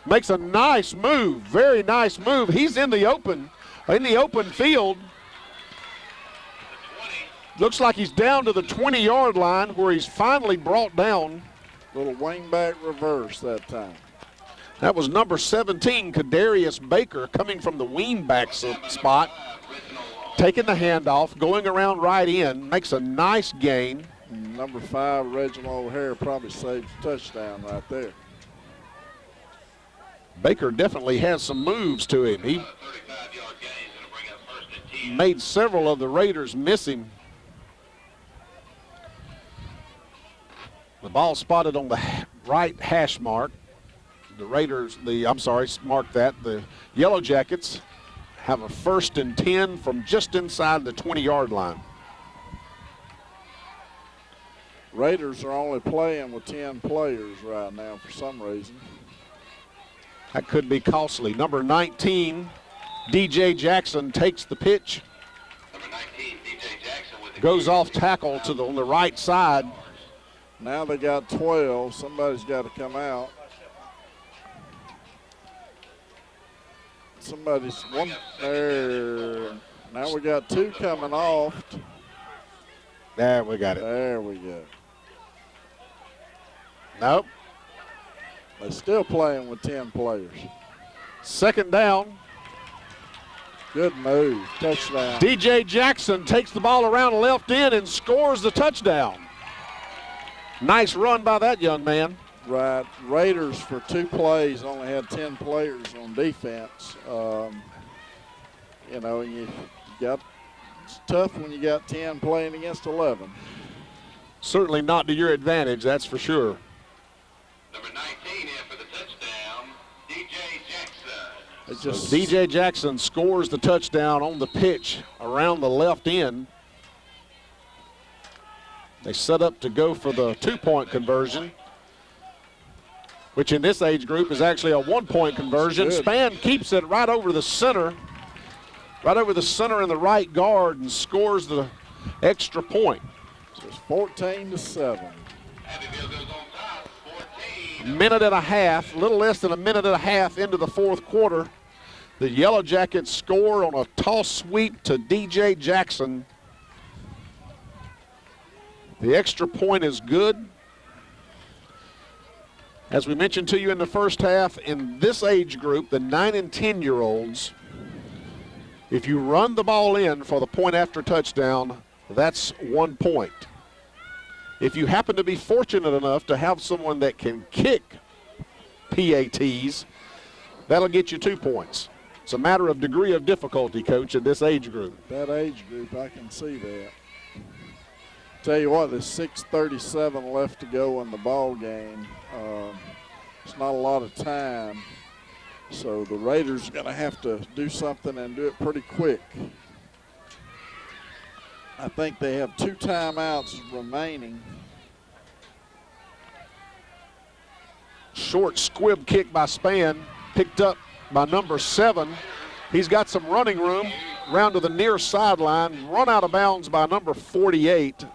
makes a nice move, very nice move. He's in the open field. Looks like he's down to the 20-yard line where he's finally brought down. Little wingback reverse that time. That was number 17, Kadarius Baker, coming from the wingback spot, taking the handoff, going around right in, makes a nice gain. Number 5, Reginald O'Hare, probably saved a touchdown right there. Baker definitely has some moves to him. He 35-yard gain is going to bring up first and 10. made several of the Raiders miss him. The ball spotted on the right hash mark. The Raiders, mark that. The Yellow Jackets have a 1st and 10 from just inside the 20-yard line. Raiders are only playing with 10 players right now for some reason. That could be costly. Number 19, DJ Jackson takes the pitch. Number 19, DJ Jackson with the Goes off tackle on the right side. Now they got 12. Somebody's got to come out. Somebody's one there. Now we got 2 coming off. There, we got it. There we go. Nope. They're still playing with 10 players. 2nd down. Good move. Touchdown. DJ Jackson takes the ball around the left end and scores the touchdown. Nice run by that young man. Right. Raiders for 2 plays only had 10 players on defense. It's tough when you got 10 playing against 11. Certainly not to your advantage, that's for sure. Number 19 in for the touchdown, DJ Jackson. DJ Jackson scores the touchdown on the pitch around the left end. They set up to go for the 2-point conversion, which in this age group is actually a 1-point conversion. Spann keeps it right over the center in the right guard and scores the extra point. So it's 14-7. Abbeville goes on top, 14. Minute and a half, a little less than a minute and a half into the 4th quarter. The Yellow Jackets score on a toss sweep to DJ Jackson. The extra point is good. As we mentioned to you in the first half, in this age group, the 9 and 10-year-olds, if you run the ball in for the point after touchdown, that's 1 point. If you happen to be fortunate enough to have someone that can kick PATs, that'll get you 2 points. It's a matter of degree of difficulty, Coach, in this age group. That age group, I can see that. Tell you what, there's 6:37 left to go in the ball game. It's not a lot of time, so the Raiders are going to have to do something and do it pretty quick. I think they have 2 timeouts remaining. Short squib kick by Spann, picked up by number 7. He's got some running room, round to the near sideline, run out of bounds by number 48,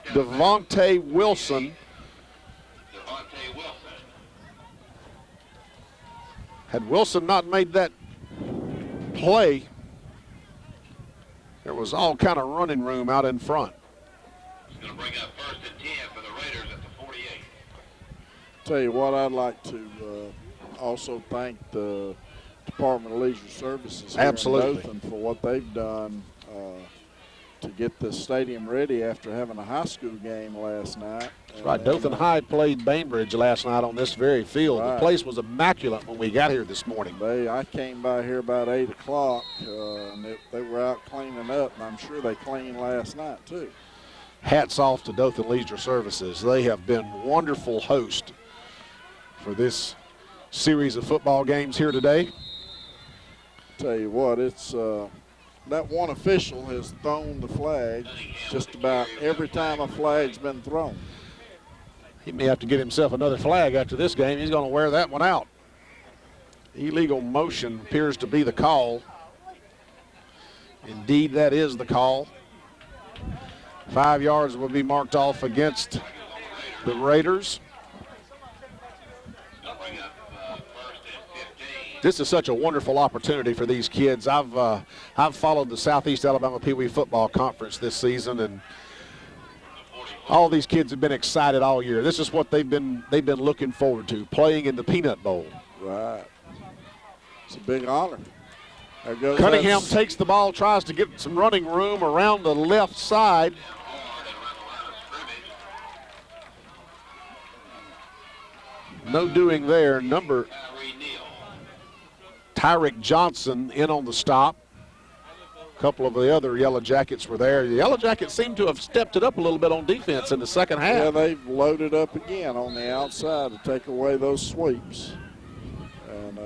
Devontae Wilson. Had Wilson not made that play, there was all kind of running room out in front. It's going to bring up 1st and 10 for the Raiders at the 48. Tell you what, I'd like to also thank the Department of Leisure Services here in Dothan for what they've done to get the stadium ready after having a high school game last night. That's right. Dothan High played Bainbridge last night on this very field. Right. The place was immaculate when we got here this morning. I came by here about 8 o'clock, and they were out cleaning up, and I'm sure they cleaned last night too. Hats off to Dothan Leisure Services. They have been wonderful hosts for this series of football games here today. Tell you what, it's that one official has thrown the flag just about every time a flag's been thrown. He may have to get himself another flag after this game. He's going to wear that one out. Illegal motion appears to be the call. Indeed, that is the call. 5 yards will be marked off against the Raiders. This is such a wonderful opportunity for these kids. I've followed the Southeast Alabama Pee Wee Football Conference this season, and all these kids have been excited all year. This is what they've been looking forward to, playing in the Peanut Bowl. Right. It's a big honor. There goes Cunningham takes the ball, tries to get some running room around the left side. No doing there. Number Kyrie Neal. Tyrick Johnson in on the stop. A couple of the other Yellow Jackets were there. The Yellow Jackets seem to have stepped it up a little bit on defense in the second half. Yeah, they've loaded up again on the outside to take away those sweeps. And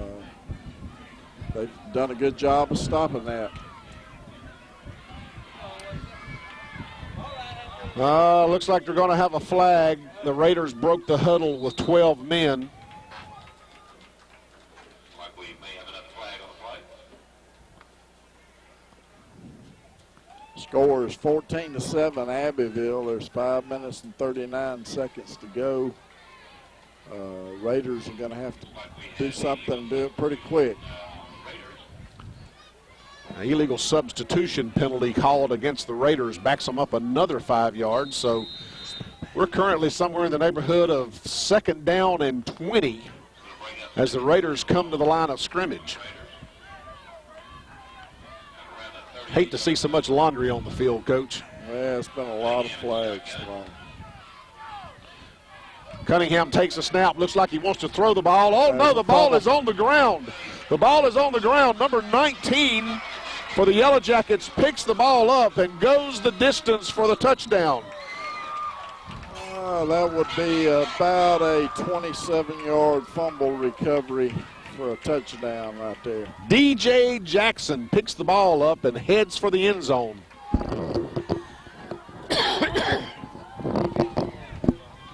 they've done a good job of stopping that. Looks like they're going to have a flag. The Raiders broke the huddle with 12 men. Like we may have another flag on the play. Score is 14-7 Abbeville. There's 5 minutes and 39 seconds to go. Raiders are going to have to do something and do it pretty quick. An illegal substitution penalty called against the Raiders backs them up another 5 yards. So we're currently somewhere in the neighborhood of 2nd down and 20 as the Raiders come to the line of scrimmage. Hate to see so much laundry on the field, Coach. Yeah, it's been a lot of flags thrown. Cunningham takes a snap. Looks like he wants to throw the ball. Oh, no, the ball is on the ground. The ball is on the ground. Number 19 for the Yellow Jackets picks the ball up and goes the distance for the touchdown. That would be about a 27-yard fumble recovery for a touchdown right there. DJ Jackson picks the ball up and heads for the end zone.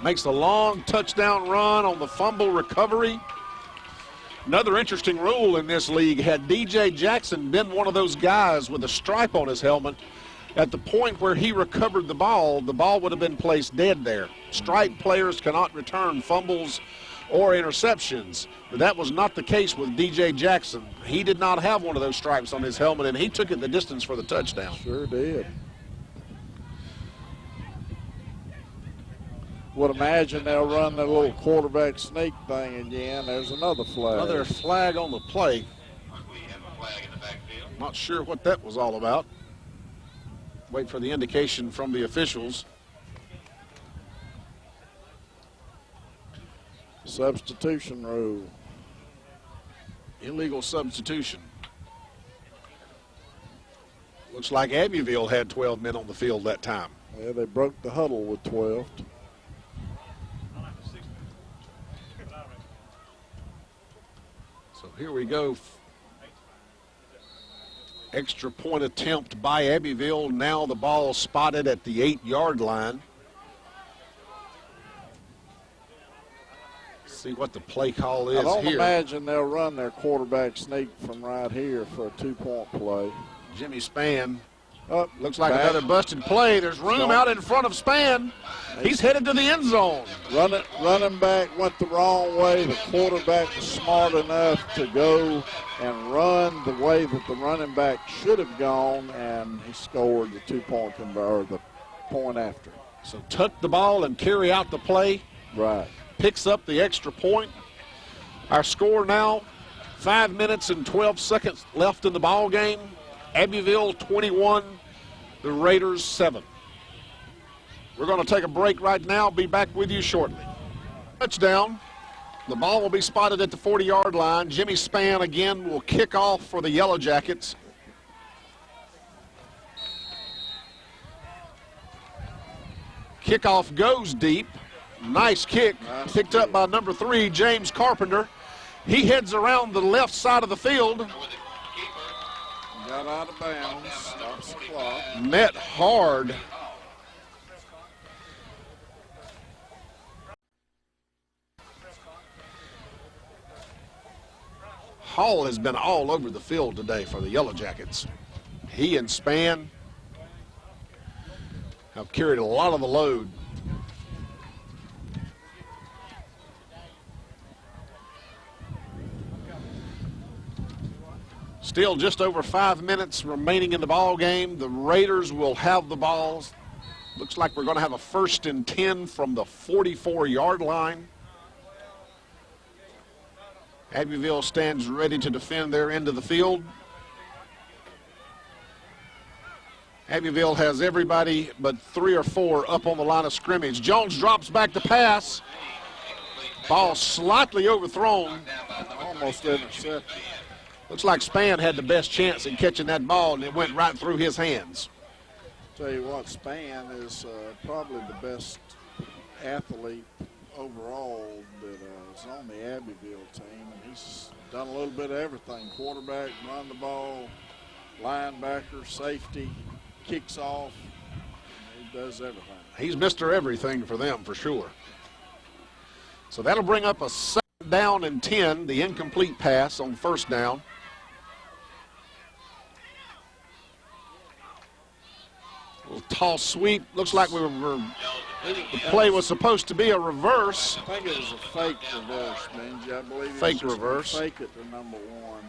Makes a long touchdown run on the fumble recovery. Another interesting rule in this league, had DJ Jackson been one of those guys with a stripe on his helmet, at the point where he recovered the ball would have been placed dead there. Stripe players cannot return fumbles or interceptions. But that was not the case with DJ Jackson. He did not have one of those stripes on his helmet, and he took it the distance for the touchdown. Sure did. Would imagine they'll run that little quarterback sneak thing again. There's another flag. Another flag on the play. We have a flag in the backfield. Not sure what that was all about. Wait for the indication from the officials. Substitution rule. Illegal substitution. Looks like Abbeville had 12 men on the field that time. Yeah, they broke the huddle with 12. So here we go. Extra point attempt by Abbeville. Now the ball spotted at the 8-yard line. See what the play call is I don't here. imagine they'll run their quarterback sneak from right here for a 2-point play. Jimmy Spann. Up, Looks like back. another busted play. There's room out in front of Spann. He's headed to the end zone. Running back went the wrong way. The quarterback was smart enough to go and run the way that the running back should have gone, and he scored the 2-point conversion, the point after. So tuck the ball and carry out the play. Right. Picks up the extra point. Our score now, 5 minutes and 12 seconds left in the ball game. Abbeville 21, the Raiders 7. We're going to take a break right now. Be back with you shortly. Touchdown. The ball will be spotted at the 40-yard line. Jimmy Spann again will kick off for the Yellow Jackets. Kickoff goes deep. Nice kick. Picked up by number 3, James Carpenter. He heads around the left side of the field. Got out of bounds. Stops the clock. Met hard. Hall has been all over the field today for the Yellow Jackets. He and Spann have carried a lot of the load. Still just over 5 minutes remaining in the ball game. The Raiders will have the balls. Looks like we're going to have a 1st and 10 from the 44-yard line. Abbeville stands ready to defend their end of the field. Abbeville has everybody but 3 or 4 up on the line of scrimmage. Jones drops back to pass. Ball slightly overthrown. Almost intercepted. Looks like Spann had the best chance in catching that ball, and it went right through his hands. Tell you what, Spann is probably the best athlete overall that is on the Abbeville team. And he's done a little bit of everything. Quarterback, run the ball, linebacker, safety, kicks off. He does everything. He's Mr. Everything for them, for sure. So that'll bring up a 2nd down and 10, the incomplete pass on 1st down. Little toss sweep. Looks like the play was supposed to be a reverse. I think it was a fake reverse, Benji. I believe it Fake was reverse. Fake it to number 1.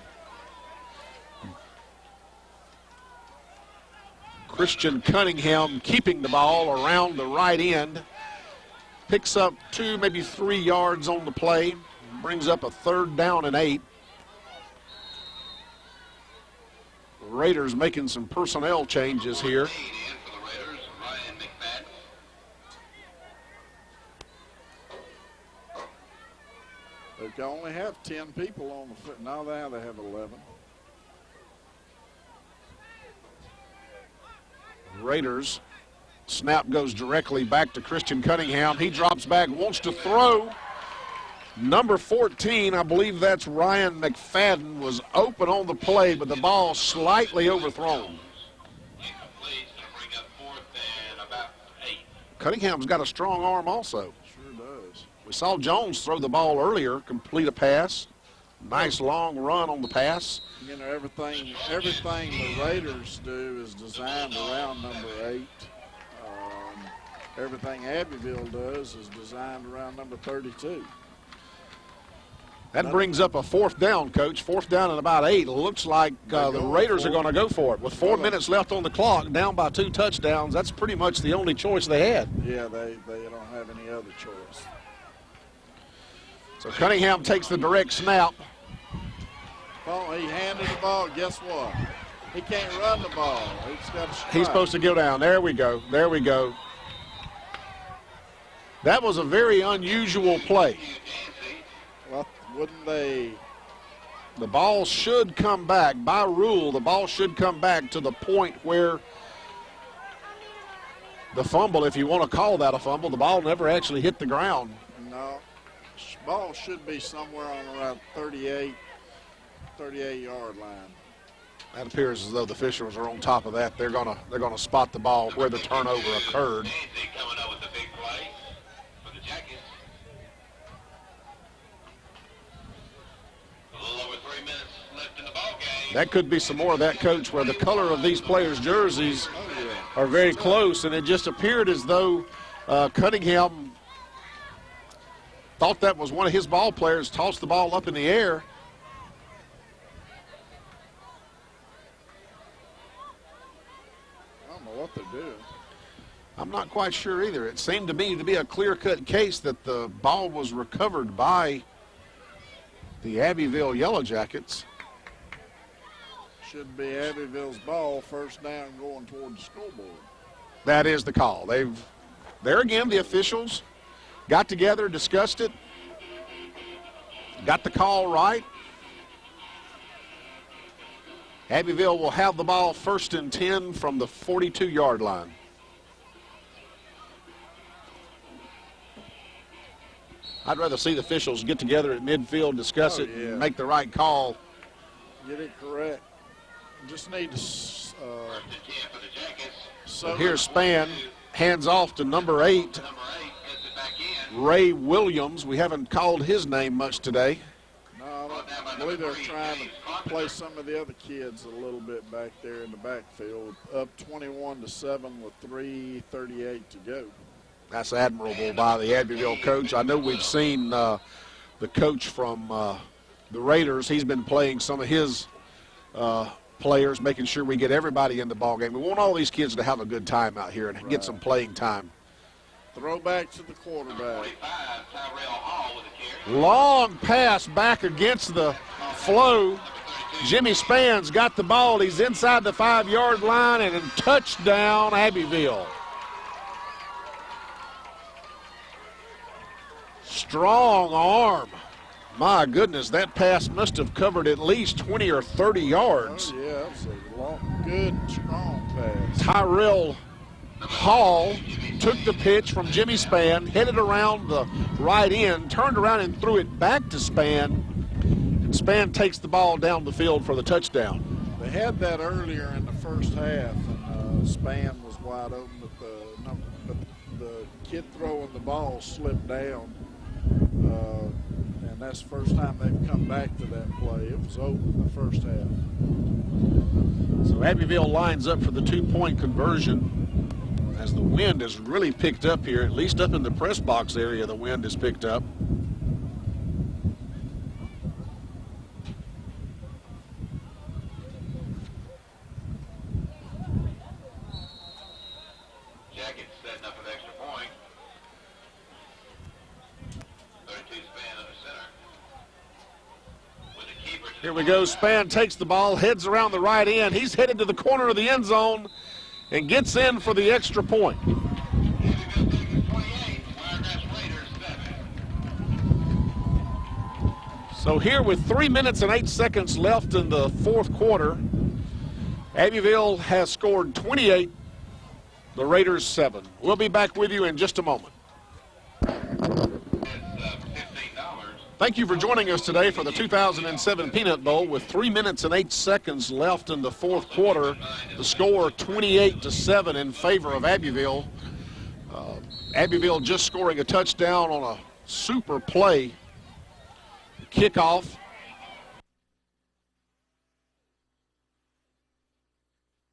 Christian Cunningham keeping the ball around the right end. Picks up 2, maybe 3 yards on the play. Brings up a 3rd down and 8. The Raiders making some personnel changes here. They only have 10 people on the foot. Now they have 11. Raiders. Snap goes directly back to Christian Cunningham. He drops back, wants to throw. Number 14, I believe that's Ryan McFadden, was open on the play, but the ball slightly overthrown. Cunningham's got a strong arm also. Sure does. We saw Jones throw the ball earlier, complete a pass. Nice long run on the pass. You know, everything the Raiders do is designed around number 8. Everything Abbeville does is designed around number 32. That brings up a 4th down, Coach. 4th down and about 8. Looks like the Raiders are going to go for it. With 4 minutes left on the clock, down by 2 touchdowns, that's pretty much the only choice they had. Yeah, they don't have any other choice. So Cunningham takes the direct snap. Oh, he handed the ball. Guess what? He can't run the ball. He's got to strike. He's supposed to go down. There we go. There we go. That was a very unusual play. Well, wouldn't they? The ball should come back. By rule, the ball should come back to the point where the fumble, if you want to call that a fumble, the ball never actually hit the ground. No. Ball should be somewhere on around 38-yard line. That appears as though the officials are on top of that. They're gonna spot the ball where the turnover occurred. Coming up with the big play for the Jackets. A little over 3 minutes left in the ball game. That could be some more of that, Coach, where the color of these players' jerseys are very close, and it just appeared as though Cunningham thought that was one of his ball players, tossed the ball up in the air. I don't know what they're doing. I'm not quite sure either. It seemed to me to be a clear-cut case that the ball was recovered by the Abbeville Yellow Jackets. Should be Abbeville's ball, 1st down going toward the scoreboard. That is the call. There again, the officials got together, discussed it, got the call right. Abbeville will have the ball 1st and 10 from the 42-yard line. I'd rather see the officials get together at midfield, discuss it, and make the right call. Get it correct. Just need to. So here's Spann, hands off to number 8, Ray Williams. We haven't called his name much today. No, I believe they're trying to play some of the other kids a little bit back there in the backfield. Up 21-7 with 3:38 to go. That's admirable by the Abbeville coach. I know we've seen the coach from the Raiders. He's been playing some of his players, making sure we get everybody in the ball game. We want all these kids to have a good time out here and get some playing time. Throw back to the quarterback. Long pass back against the flow. Jimmy Spann's got the ball. He's inside the 5-yard line, and touchdown, Abbeville. strong arm. My goodness, that pass must have covered at least 20 or 30 yards. Oh, yeah, that's a long, good, strong pass. Tyrell Hall took the pitch from Jimmy Spann, headed around the right end, turned around and threw it back to Spann. And Spann takes the ball down the field for the touchdown. They had that earlier in the first half, and Spann was wide open, but the kid throwing the ball slipped down. And that's the first time they've come back to that play. It was open the first half. So Abbeville lines up for the 2-point conversion as the wind has really picked up here, at least up in the press box area, the wind has picked up. Jackets setting up an extra point. 32 Spann under center. With the keeper. Here we go. Spann takes the ball, heads around the right end. He's headed to the corner of the end zone and gets in for the extra point. Abbeville taking 28. Wiregrass Raiders 7. So here with 3 minutes and 8 seconds left in the fourth quarter, Abbeville has scored 28, the Raiders 7. We'll be back with you in just a moment. Thank you for joining us today for the 2007 Peanut Bowl. With 3 minutes and 8 seconds left in the fourth quarter, the score 28-7 in favor of Abbeville. Abbeville just scoring a touchdown on a super play kickoff.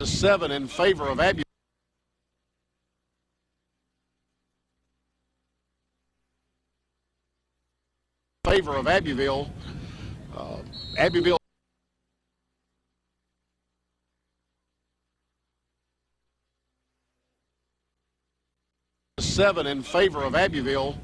7 in favor of Abbeville. Favor of Abbeville. Abbeville. Seven in favor of Abbeville.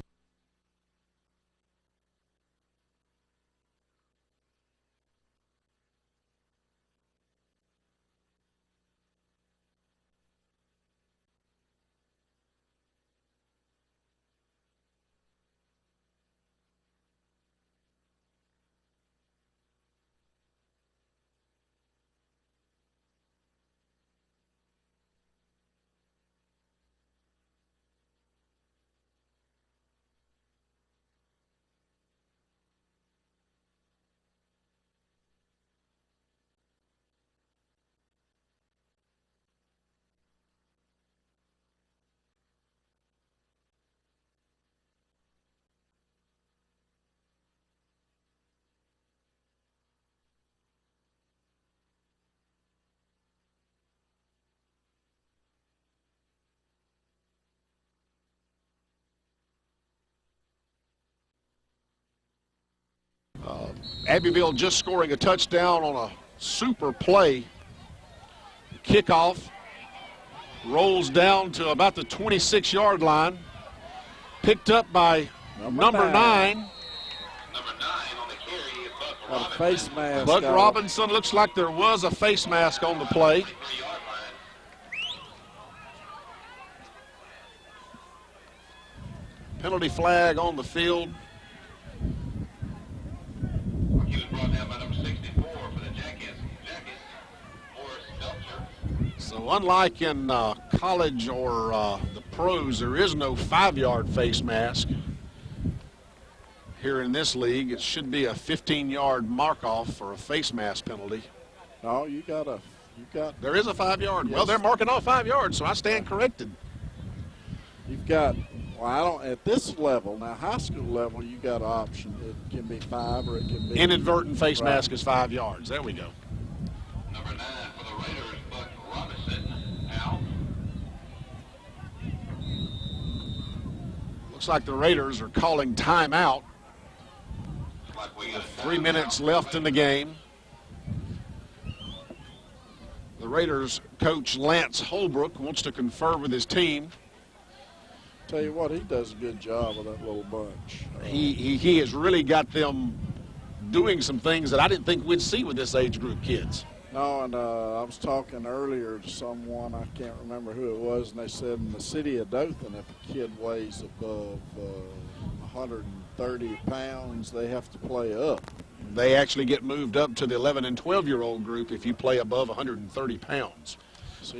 Abbeville just scoring a touchdown on a super play kickoff. Rolls down to about the 26-yard line. Picked up by number 9. Number 9 on the carry is Buck Got a Robinson. face mask. Buck out. Robinson, looks like there was a face mask on the play. 3-yard line. Penalty flag on the field. He was brought down by number 64 for the Jackets. Morris Belcher. So unlike in college or the pros, there is no 5-yard face mask. Here in this league, it should be a 15-yard mark-off for a face mask penalty. No, you got. There is a 5-yard. Yes. Well, they're marking off 5 yards, so I stand corrected. You've got. Well, I don't. At this level now, high school level, you got an option. It can be 5 or it can be. Inadvertent face Right. mask is 5 yards. There we go. Number 9 for the Raiders, Buck Robinson. Out. Looks like the Raiders are calling timeout. Like we got 3 minutes left in the game. The Raiders coach Lance Holbrook wants to confer with his team. Tell you what, he does a good job with that little bunch. He has really got them doing some things that I didn't think we'd see with this age group kids. No, and I was talking earlier to someone, I can't remember who it was, and they said in the city of Dothan, if a kid weighs above 130 30 pounds, they have to play up. They actually get moved up to the 11 and 12-year-old group if you play above 130 pounds. So,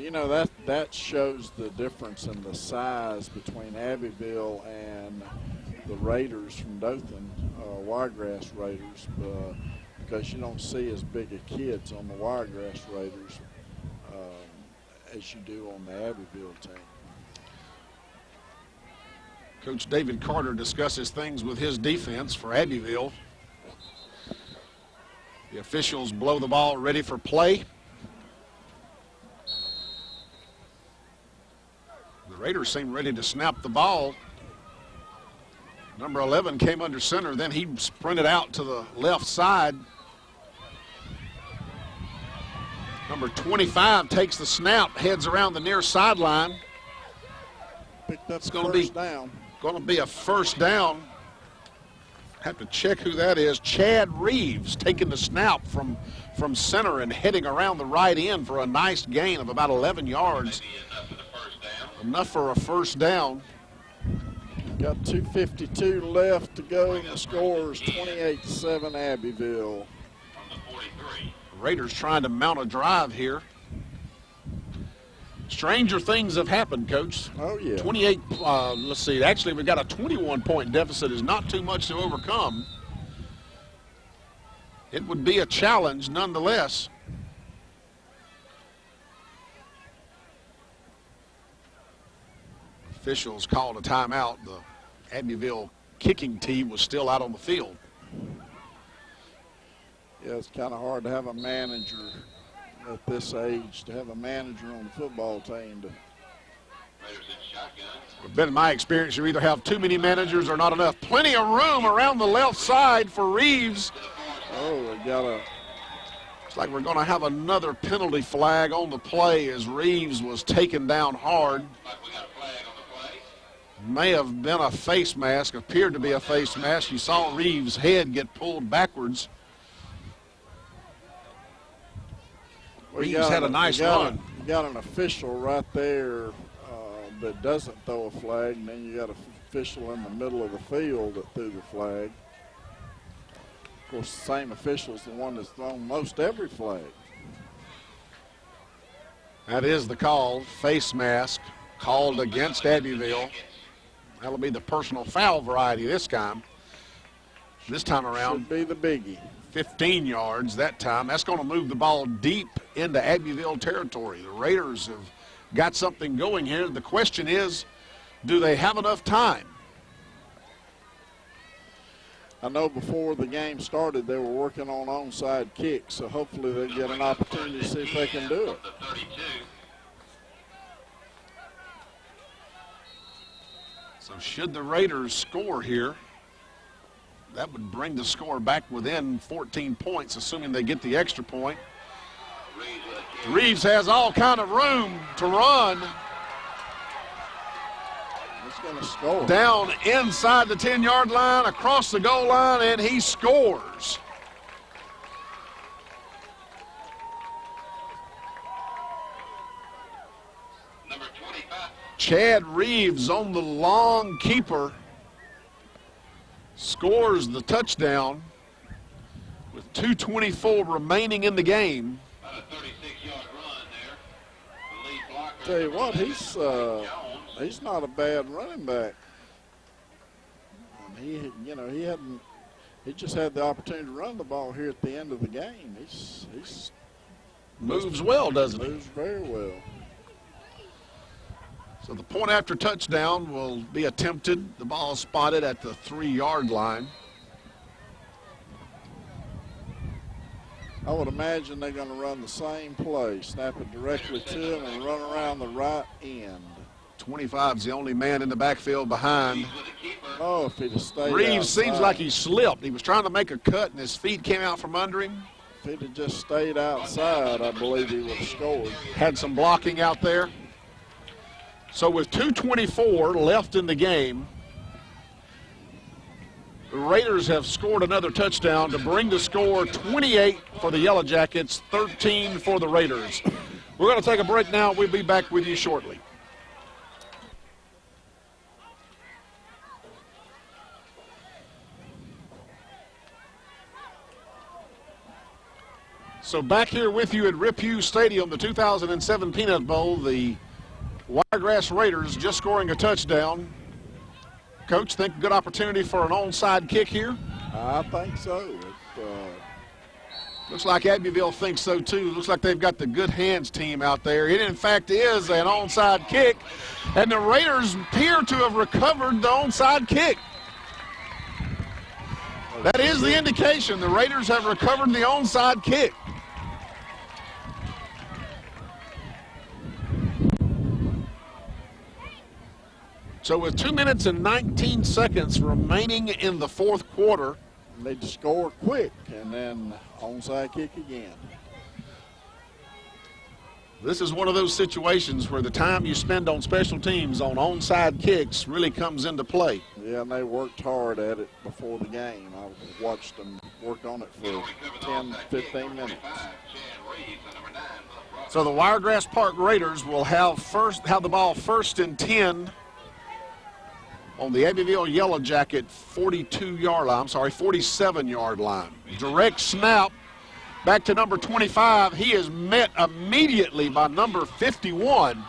that shows the difference in the size between Abbeville and the Raiders from Dothan, Wiregrass Raiders, because you don't see as big of kids on the Wiregrass Raiders as you do on the Abbeville team. Coach David Carter discusses things with his defense for Abbeville. The officials blow the ball ready for play. The Raiders seem ready to snap the ball. Number 11 came under center, then he sprinted out to the left side. Number 25 takes the snap, heads around the near sideline. Picked up It's the going to first down. Going to be a first down. Have to check who that is. Chad Reeves taking the snap from center and heading around the right end for a nice gain of about 11 yards. Enough for a first down. Got 2:52 left to go, and the score is 28-7 Abbeville. Raiders trying to mount a drive here. Stranger things have happened, Coach. Oh, yeah. 28, let's see, actually we've got a 21-point deficit is not too much to overcome. It would be a challenge nonetheless. Officials called a timeout. The Abbeville kicking team was still out on the field. Yeah, it's kind of hard to have a manager at this age, to have a manager on the football team. It's been my experience, you either have too many managers or not enough. Plenty of room around the left side for Reeves. Oh, they got a... Looks like we're going to have another penalty flag on the play as Reeves was taken down hard. May have been a face mask, appeared to be a face mask. You saw Reeves' head get pulled backwards. Reeves had a nice run. You got an official right there that doesn't throw a flag, and then you got an official in the middle of the field that threw the flag. Of course, the same official is the one that's thrown most every flag. That is the call. Face mask called against Abbeville. That'll be the personal foul variety this time. This time around. Should be the biggie. 15 yards that time. That's going to move the ball deep into Abbeville territory. The Raiders have got something going here. The question is, do they have enough time? I know before the game started they were working on onside kicks, so hopefully they get an opportunity to see if they can do it. So should the Raiders score here, that would bring the score back within 14 points, assuming they get the extra point. Reeves has all kind of room to run. He's going to score. Down inside the 10-yard line, across the goal line, and he scores. Number 25. Chad Reeves on the long keeper scores the touchdown with 2:24 remaining in the game. About a 36-yard run there. The lead blocker. Tell you what, he's not a bad running back. He just had the opportunity to run the ball here at the end of the game. He's moves well, doesn't he? Moves very well. So the point after touchdown will be attempted. The ball spotted at the 3-yard line. I would imagine they're going to run the same play, snap it directly to him and run around the right end. 25's the only man in the backfield behind. Oh, if he'd have stayed Reeves outside. seems like he slipped. He was trying to make a cut, and his feet came out from under him. If he'd have just stayed outside, I believe he would have scored. Had some blocking out there. So with 2:24 left in the game, the Raiders have scored another touchdown to bring the score 28 for the Yellow Jackets, 13 for the Raiders. We're going to take a break now. We'll be back with you shortly. So back here with you at Rip Hughes Stadium, the 2007 Peanut Bowl, the Wiregrass Raiders just scoring a touchdown. Coach, think good opportunity for an onside kick here? I think so. Looks like Abbeville thinks so too. Looks like they've got the good hands team out there. It in fact is an onside kick, and the Raiders appear to have recovered the onside kick. That is the indication. The Raiders have recovered the onside kick. So with 2 minutes and 19 seconds remaining in the fourth quarter, they just score quick and then onside kick again. This is one of those situations where the time you spend on special teams on onside kicks really comes into play. Yeah, and they worked hard at it before the game. I watched them work on it for 10, 15 minutes. So the Wiregrass Park Raiders will have the ball first and 10 on the Abbeville Yellow Jacket 47-yard line. Direct snap back to number 25. He is met immediately by number 51.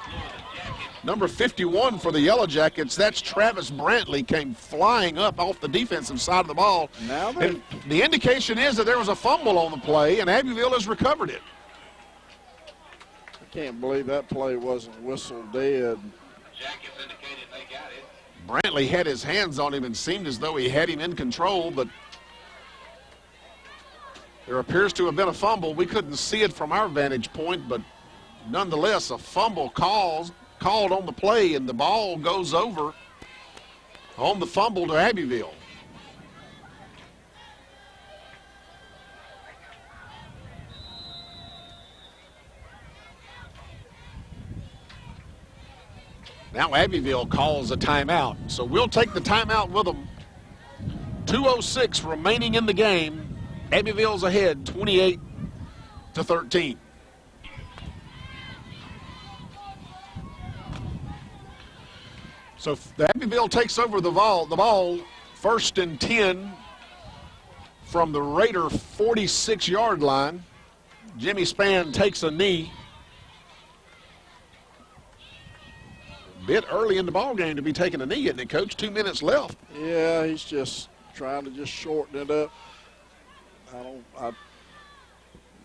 Number 51 for the Yellow Jackets, that's Travis Brantley, came flying up off the defensive side of the ball. And the indication is that there was a fumble on the play, and Abbeville has recovered it. I can't believe that play wasn't whistled dead. Jackets indicated they got it. Brantley had his hands on him and seemed as though he had him in control, but there appears to have been a fumble. We couldn't see it from our vantage point, but nonetheless, a fumble called on the play, and the ball goes over on the fumble to Abbeville. Now Abbeville calls a timeout, so we'll take the timeout with them. 2:06 remaining in the game. Abbeville's ahead 28-13. So the Abbeville takes over the ball first and 10 from the Raider 46-yard line. Jimmy Spann takes a knee. Bit early in the ball game to be taking a knee, isn't it, Coach? 2 minutes left. Yeah, he's just trying to just shorten it up.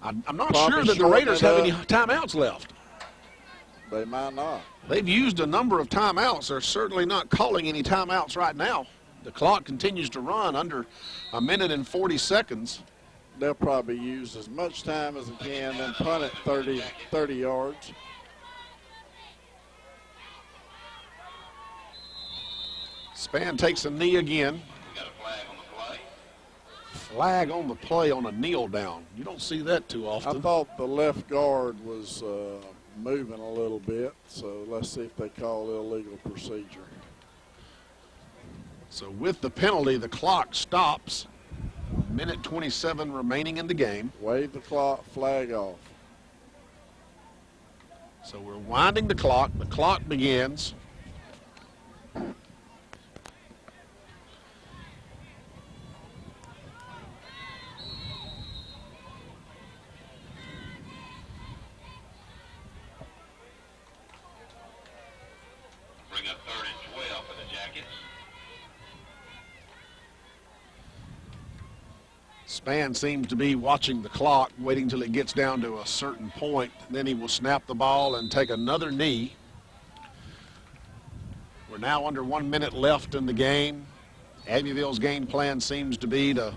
I'm not sure that the Raiders have any timeouts left. They might not. They've used a number of timeouts. They're certainly not calling any timeouts right now. The clock continues to run under a minute and 40 seconds. They'll probably use as much time as they can, then punt it 30 yards. Spann takes a knee again. Got a flag on the play. Flag on the play on a kneel down. You don't see that too often. I thought the left guard was moving a little bit, so let's see if they call illegal procedure. So with the penalty, the clock stops. Minute 27 remaining in the game. Wave the clock, flag off. So we're winding the clock. The clock begins. Bring up 3rd and 12 for the Jackets. Spann seems to be watching the clock, waiting till it gets down to a certain point. Then he will snap the ball and take another knee. We're now under 1 minute left in the game. Abbeville's game plan seems to be to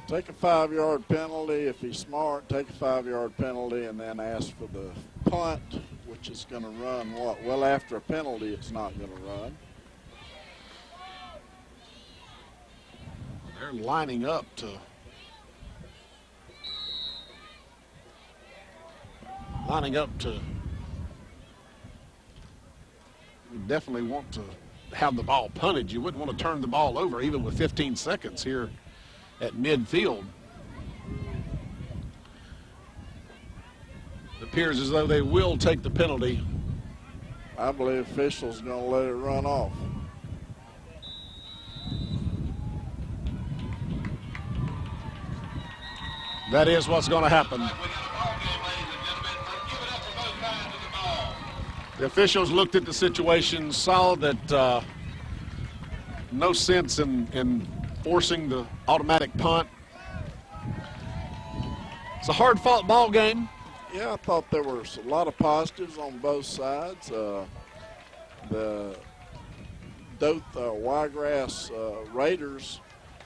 take a 5-yard penalty. If he's smart, take a 5-yard penalty and then ask for the punt, which is going to run what? Well, after a penalty, it's not going to run. They're lining up to we definitely want to have the ball punted. You wouldn't want to turn the ball over even with 15 seconds here at midfield. It appears as though they will take the penalty. I believe officials going to let it run off. That is what's going to happen. We got a ball game, ladies and gentlemen. Let's give it up for both sides of the ball. The officials looked at the situation, saw that no sense in forcing the automatic punt. It's a hard-fought ball game. Yeah, I thought there were a lot of positives on both sides. The Dothan Wiregrass Raiders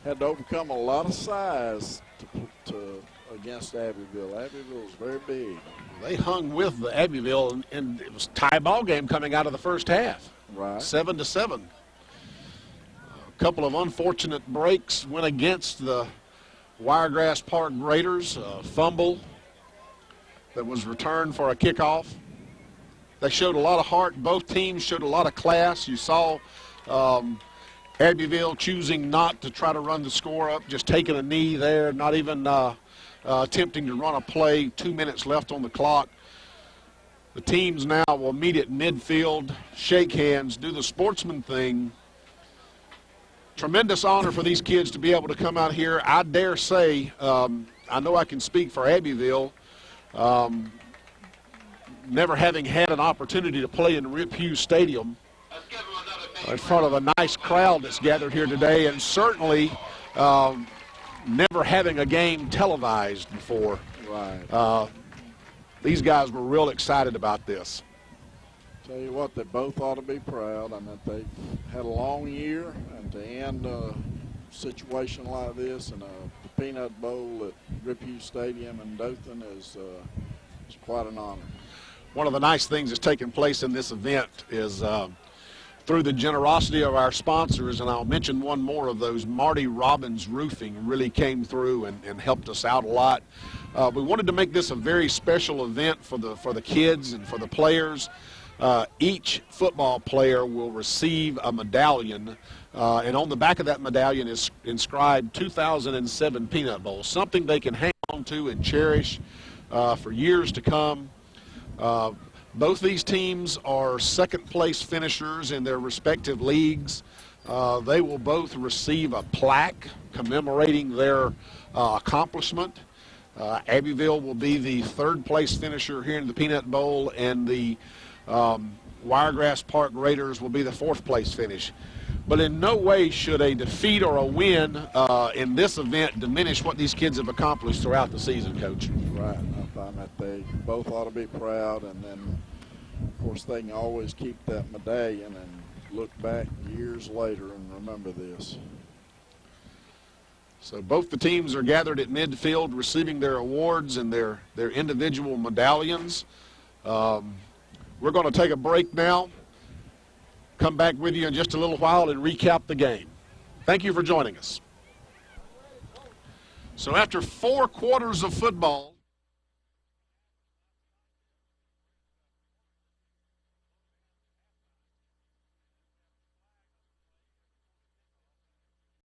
had to overcome a lot of size to against Abbeville. Abbeville was very big. They hung with the Abbeville, and it was a tie ball game coming out of the first half. Right. 7-7. A couple of unfortunate breaks went against the Wiregrass Park Raiders. A fumble that was returned for a kickoff. They showed a lot of heart. Both teams showed a lot of class. You saw Abbeville choosing not to try to run the score up, just taking a knee there, not even attempting to run a play. 2 minutes left on the clock. The teams now will meet at midfield, shake hands, do the sportsman thing. Tremendous honor for these kids to be able to come out here. I dare say, I know I can speak for Abbeville, never having had an opportunity to play in Rip Hughes Stadium in front of a nice crowd that's gathered here today, and certainly never having a game televised before. Right. These guys were real excited about this. Tell you what, they both ought to be proud. I mean, they had a long year, and to end a situation like this in a Peanut Bowl at Rip Hughes Stadium in Dothan is quite an honor. One of the nice things that's taken place in this event is through the generosity of our sponsors, and I'll mention one more of those. Marty Robbins Roofing really came through and helped us out a lot. We wanted to make this a very special event for the kids and for the players. Each football player will receive a medallion, and on the back of that medallion is inscribed 2007 Peanut Bowl, something they can hang on to and cherish for years to come. Both these teams are second-place finishers in their respective leagues. They will both receive a plaque commemorating their accomplishment. Abbeville will be the third-place finisher here in the Peanut Bowl, and the Wiregrass Park Raiders will be the fourth-place finish. But in no way should a defeat or a win in this event diminish what these kids have accomplished throughout the season, Coach. Right. I find that they both ought to be proud, and then, of course, they can always keep that medallion and look back years later and remember this. So both the teams are gathered at midfield receiving their awards and their individual medallions. We're going to take a break now. Come back with you in just a little while and recap the game. Thank you for joining us. So after 4 quarters of football,